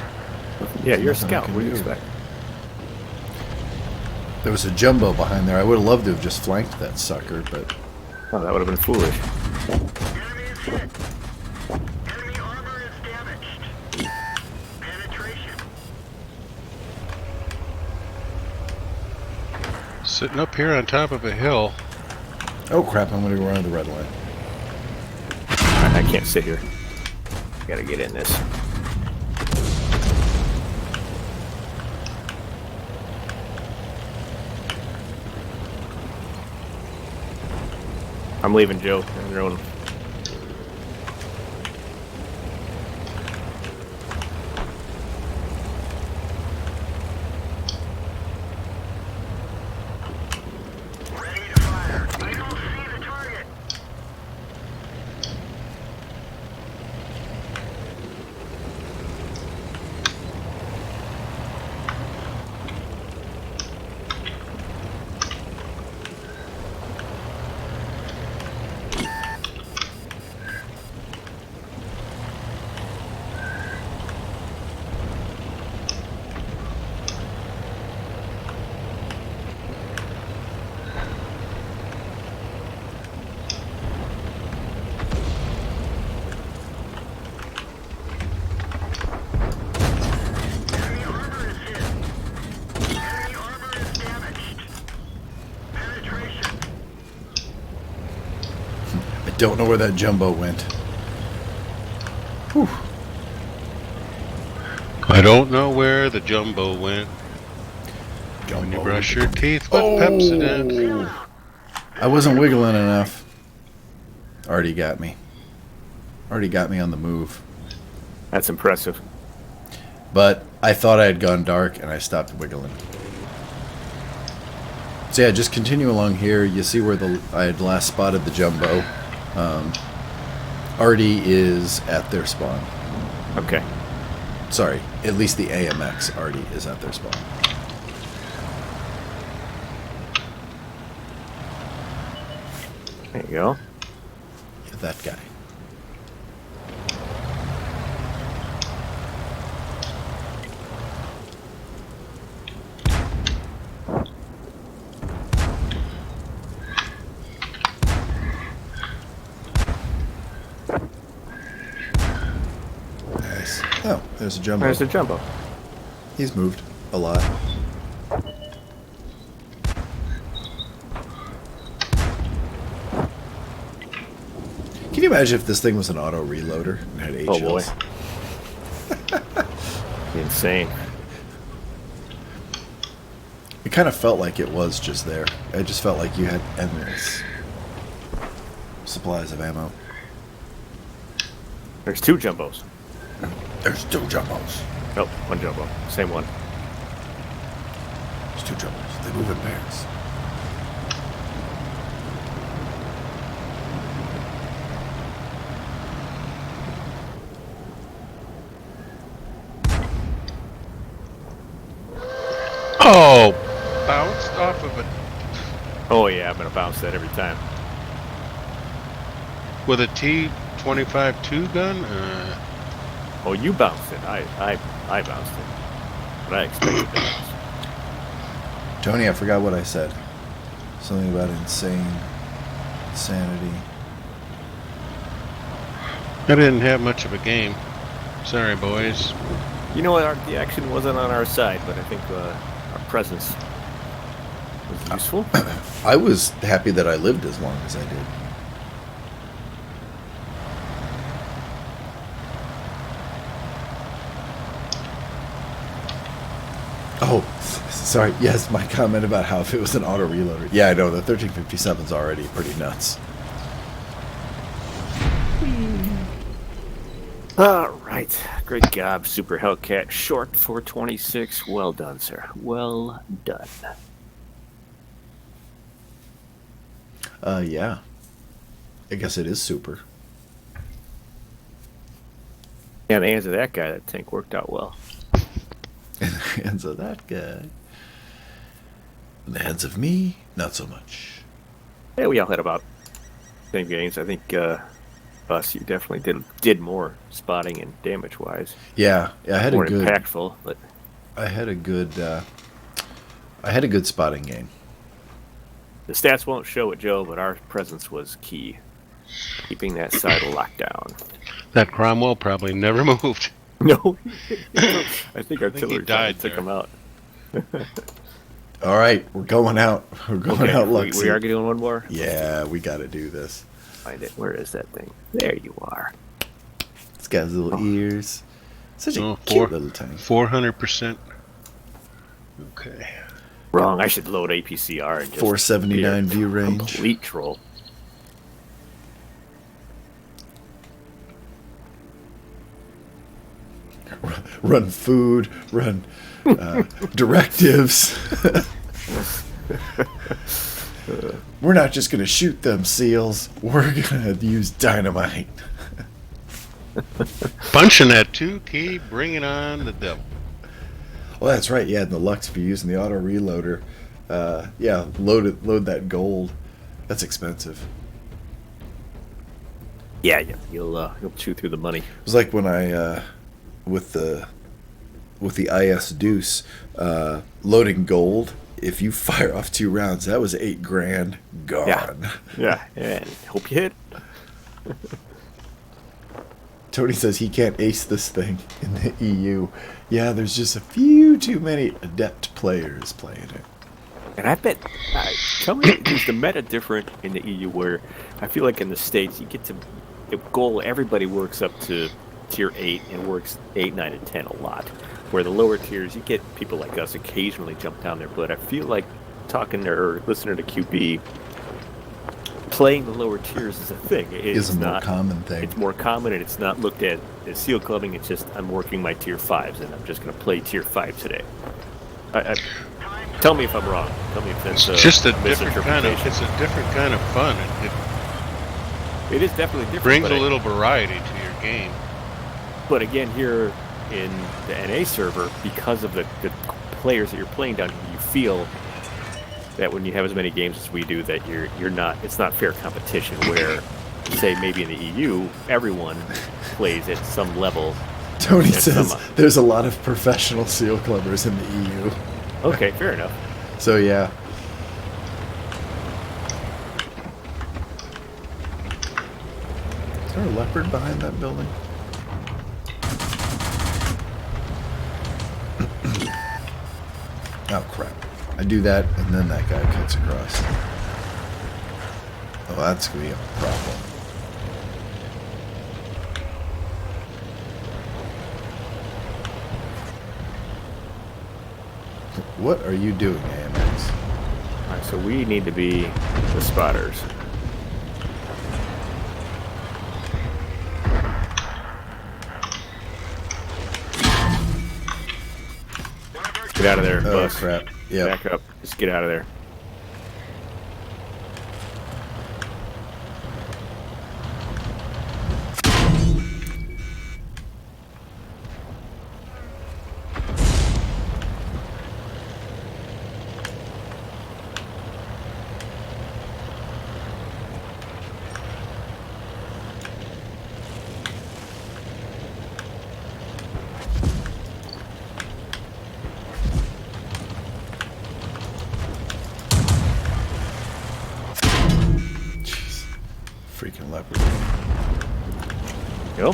Yeah, you're a Nothing I scout. can What do you do. expect? There was a jumbo behind there. I would have loved to have just flanked that sucker, but Oh, that would have been foolish. Enemy is hit. Enemy armor is damaged. Penetration. Sitting up here on top of a hill. oh crap! I'm gonna go around the red line. I can't sit here. Gotta get in this. I'm leaving, Joe. You're on your own. Ready to fire. I don't see the target. Enemy armor is hit. Enemy armor is damaged. Penetration. I don't know where that jumbo went. Whew. I don't know where the jumbo went. Jumbo. When you brush your teeth with Pepsodent. I wasn't wiggling enough. Already got me. Already got me on the move. That's impressive. But I thought I had gone dark and I stopped wiggling. So yeah, just continue along here. You see where I had last spotted the jumbo. Artie is at their spawn. Okay. Sorry, at least the AMX Artie is at their spawn. There you go. Yeah, that guy. Nice. Oh, there's a jumbo. There's the jumbo. He's moved a lot. Can you imagine if this thing was an auto reloader and had H Oh boy. hills? Insane. It kind of felt like it was just there. It just felt like you had endless supplies of ammo. There's 2 jumbos. There's 2 jumbos. Nope, 1 jumbo. Same one. There's 2 jumbos. They move in pairs. Oh, bounced off of it Oh yeah, I'm gonna bounce that every time. with a T-25-2 gun. Oh, you bounced it. I bounced it. But I expected to bounce. Tony, I forgot what I said. Something about insanity. I didn't have much of a game. Sorry, boys. You know what? The action wasn't on our side, but I think our presence was useful. I was happy that I lived as long as I did. Oh, sorry. Yes, my comment about how if it was an auto reloader. Yeah, I know the 1357's already pretty nuts. All right. Great job, Super Hellcat. Short 426. Well done, sir. Well done. Yeah. I guess it is super. Yeah, the hands of that guy, that tank worked out well. In the hands of that guy. In the hands of me, not so much. Yeah, we all had about same gains. I think Bus, you definitely did more spotting and damage wise. Yeah, I had More a good. impactful, but I had a good. I had a good spotting game. the stats won't show it, Joe, but our presence was key. Keeping that side locked down. That Cromwell probably never moved. No. I think artillery he died took there. him out. All right, we're going out. We're going out, Luxy. we are doing one more? Yeah, we got to do this. Find it. Where is that thing? There you are. It's got his little ears. Such a Oh, cute little tank. 400%. Okay. Wrong. I should load APCR and just 479 be a view range. Complete troll. Run food, run directives. We're not just going to shoot them seals. We're going to use dynamite. Punching that 2 key, bringing on the devil. Well, that's right. Yeah, and the Lux, if you're using the auto reloader, yeah, load that gold. That's expensive. Yeah, you'll chew through the money. It was like when I with the IS Deuce loading gold. If you fire off 2 rounds, that was $8,000 gone. Yeah, and hope you hit. Tony says he can't ace this thing in the EU. Yeah, there's just a few too many adept players playing it. And I bet, tell me, is the meta different in the EU where I feel like in the States you get to, the goal, everybody works up to tier 8 and works 8, 9, and 10 a lot. Where the lower tiers, you get people like us occasionally jump down there, but I feel like talking or listening to QB, playing the lower tiers is a thing. It's a more common thing. It's more common, and it's not looked at as seal clubbing. It's just I'm working my tier 5s, and I'm just going to play tier 5 today. Tell me if I'm wrong. Tell me if that's It's just a different misinterpretation. it's a different kind of fun. It It is definitely different. brings but a little variety to your game. But again, here in the NA server, because of the players that you're playing down here, you feel that when you have as many games as we do, that you're not. It's not fair competition. Where, say, maybe in the EU, everyone plays at some level. Tony at says some- there's a lot of professional seal clubbers in the EU. Okay, fair enough. So yeah. Is there a leopard behind that building? Oh crap. I do that and then that guy cuts across. Oh, that's gonna be a problem. What are you doing, AMX? All right, so we need to be the spotters. Get out of there, Oh bus. crap. Yeah. Back up. Just get out of there. Jeez. Freaking leopard. Go.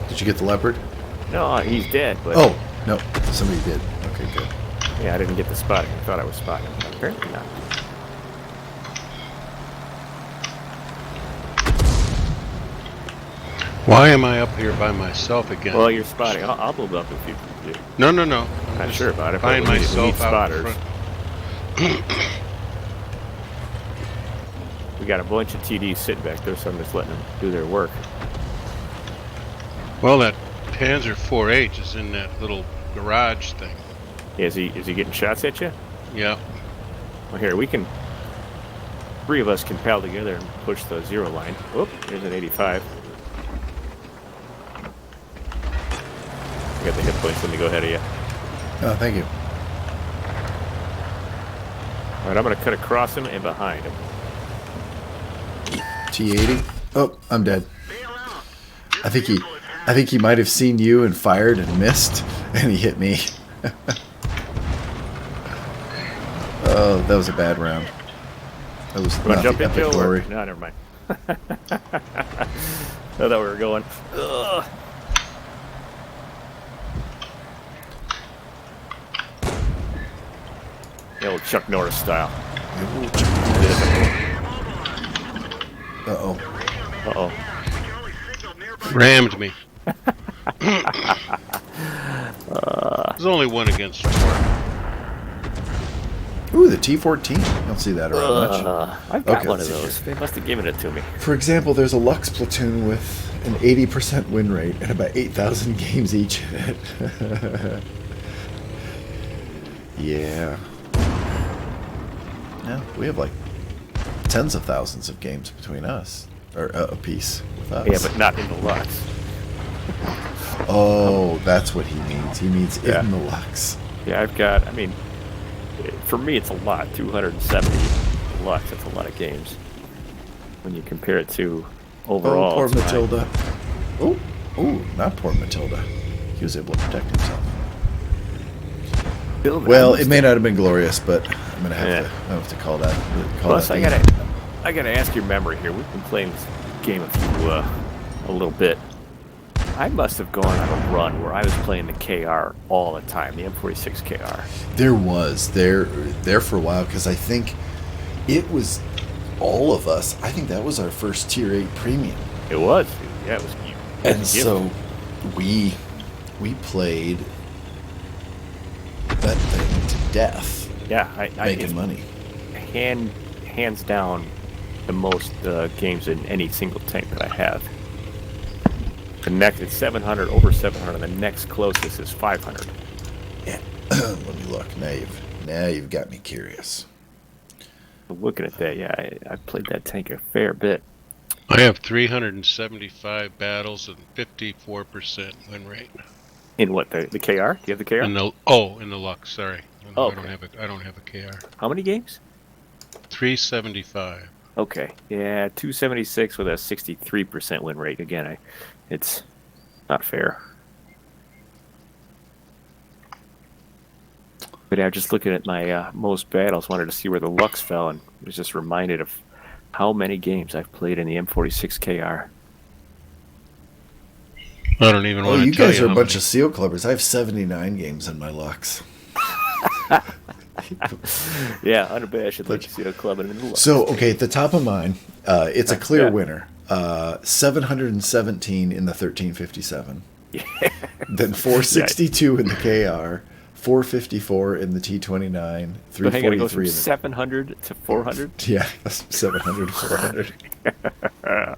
Did you get the leopard? No, he's dead. But Oh, no. Somebody did. Okay, good. yeah, I didn't get the spotting. I thought I was spotting him. Apparently not. Why am I up here by myself again? Well, you're spotting. I'll move up if you. No, no, no. I'm Not just sure about it. But Find we need myself out in spotters. front. We got a bunch of TDs sitting back there, so I'm just letting them do their work. Well, that Panzer 4H is in that little garage thing. Yeah, is he getting shots at you? Yeah. Well, here we can. 3 of us can pal together and push the 0 line. Whoop! There's an 85. I got the hit points. Let me go ahead of you. Oh, thank you. All right, I'm gonna cut across him and behind him. T80. Oh, I'm dead. Bail out. I think he might have seen you and fired and missed, and he hit me. Oh, that was a bad round. That was You want not to jump the in, epic Joe? glory. No, never mind. I thought we were going. Ugh. The old Chuck Norris style. Uh-oh. Uh-oh. Charlie signal nearby. Rammed me. There's only one against 4. Ooh, the T14. You don't see that around much. I've got Okay, one let's of see those. They must have given it to me. For example, there's a Lux platoon with an 80% win rate and about 8,000 games each in it. Yeah. Yeah, we have like tens of thousands of games between us, or a piece with us. Yeah, but not in the Lux. Oh, that's what he means. He means Yeah. in the Lux. Yeah, I've got. I mean, for me, it's a lot. 270 Lux. That's a lot of games. When you compare it to overall. Oh, poor it's fine. Matilda. Oh, not poor Matilda. He was able to protect himself. Well, it may not have been glorious, but I'm gonna have Yeah. to. I have to call that. Plus, that I gotta ask your memory here. We've been playing this game a little bit. I must have gone on a run where I was playing the KR all the time, the M46 KR. There was there for a while because I think it was all of us. I think that was our first Tier 8 premium, It was, yeah, it was. and a gift. so we played that thing to death, yeah, making it's money. hands down the most games in any single tank that I have. The next, it's 700, over 700. The next closest is 500. Yeah. Let me look. Now you've got me curious. Looking at that, yeah, I played that tank a fair bit. I have 375 battles and 54% win rate. In what, the KR? Do you have the KR? In the Lux, sorry. In Oh, I don't okay. have a I don't have a KR. How many games? 375. Okay. Yeah, 276 with a 63% win rate. Again, it's not fair. But yeah, just looking at my most battles, wanted to see where the Lux fell, and was just reminded of how many games I've played in the M46 KR. I don't even Oh, want to you tell guys you are a how bunch many. of seal clubbers. I have 79 games in my Lux. Yeah, unabashedly, see a club in the Lux. So, okay, at the top of mine, it's a clear Yeah. winner. 717 in the 1357. Yeah. Then 462 in the KR, 454 in the T29, So hang on, it goes 343 from in the 700 to 400. yeah, that's 700, 400. I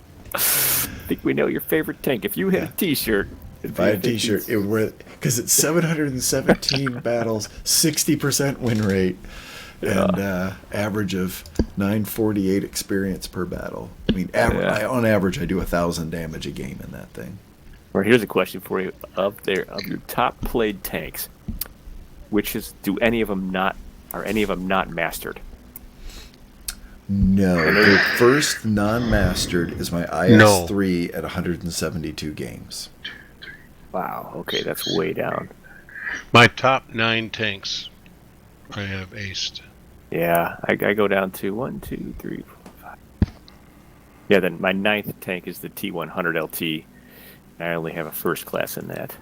think we know your favorite tank. If you hit Yeah. a T-shirt, If I had a T-shirt, it would because it's 717 battles, 60% win rate, and average of 948 experience per battle. I mean, on average, I do 1,000 damage a game in that thing. Or here's a question for you: of your top played tanks, are any of them not mastered? No, the first non-mastered is my IS-3 at 172 games. Wow. Okay, that's way down. My top 9 tanks I have aced. Yeah, I go down to 1, 2, 3, 4, 5. Yeah, then my 9th tank is the T100 LT. I only have a first class in that.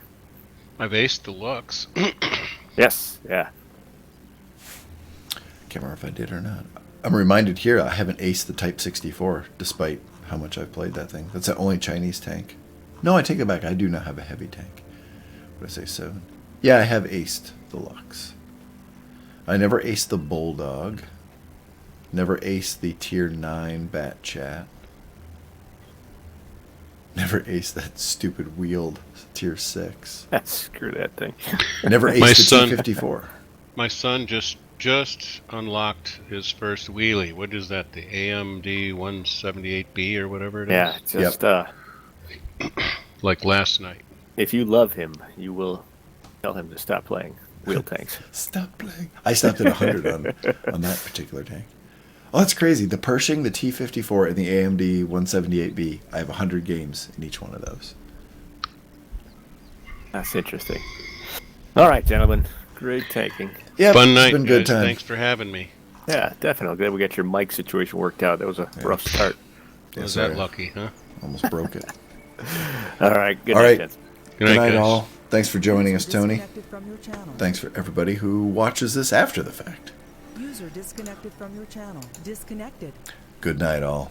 I've aced the Lux. Yes, yeah. Can't remember if I did or not. I'm reminded here I haven't aced the Type 64, despite how much I've played that thing. That's the only Chinese tank. No, I take it back. I do not have a heavy tank. What did I say, 7? Yeah, I have aced the Lux. I never aced the Bulldog. Never aced the Tier 9 Bat Chat. Never aced that stupid wheeled Tier 6. Screw that thing. Never aced My the son- T-54. My son just unlocked his first wheelie. What is that? The AMD 178B or whatever it is? Yeah, just Like last night. if you love him, you will tell him to stop playing wheel tanks. Stop playing. I stopped at 100 on that particular tank. Oh, that's crazy. The Pershing, the T-54, and the AMD 178B. I have 100 games in each one of those. That's interesting. All right, gentlemen. Great tanking. Yeah, Fun it's night, been guys. good time. Thanks for having me. Yeah, definitely. Glad we got your mic situation worked out. That was a rough start. Yeah, Was sorry. that lucky, huh? Almost broke it. All right. Good All night, right. gents. Good night, guys. all. Thanks for joining us, User Tony. disconnected from your channel. Thanks for everybody who watches this after the fact. User disconnected from your channel. Disconnected. Good night, all.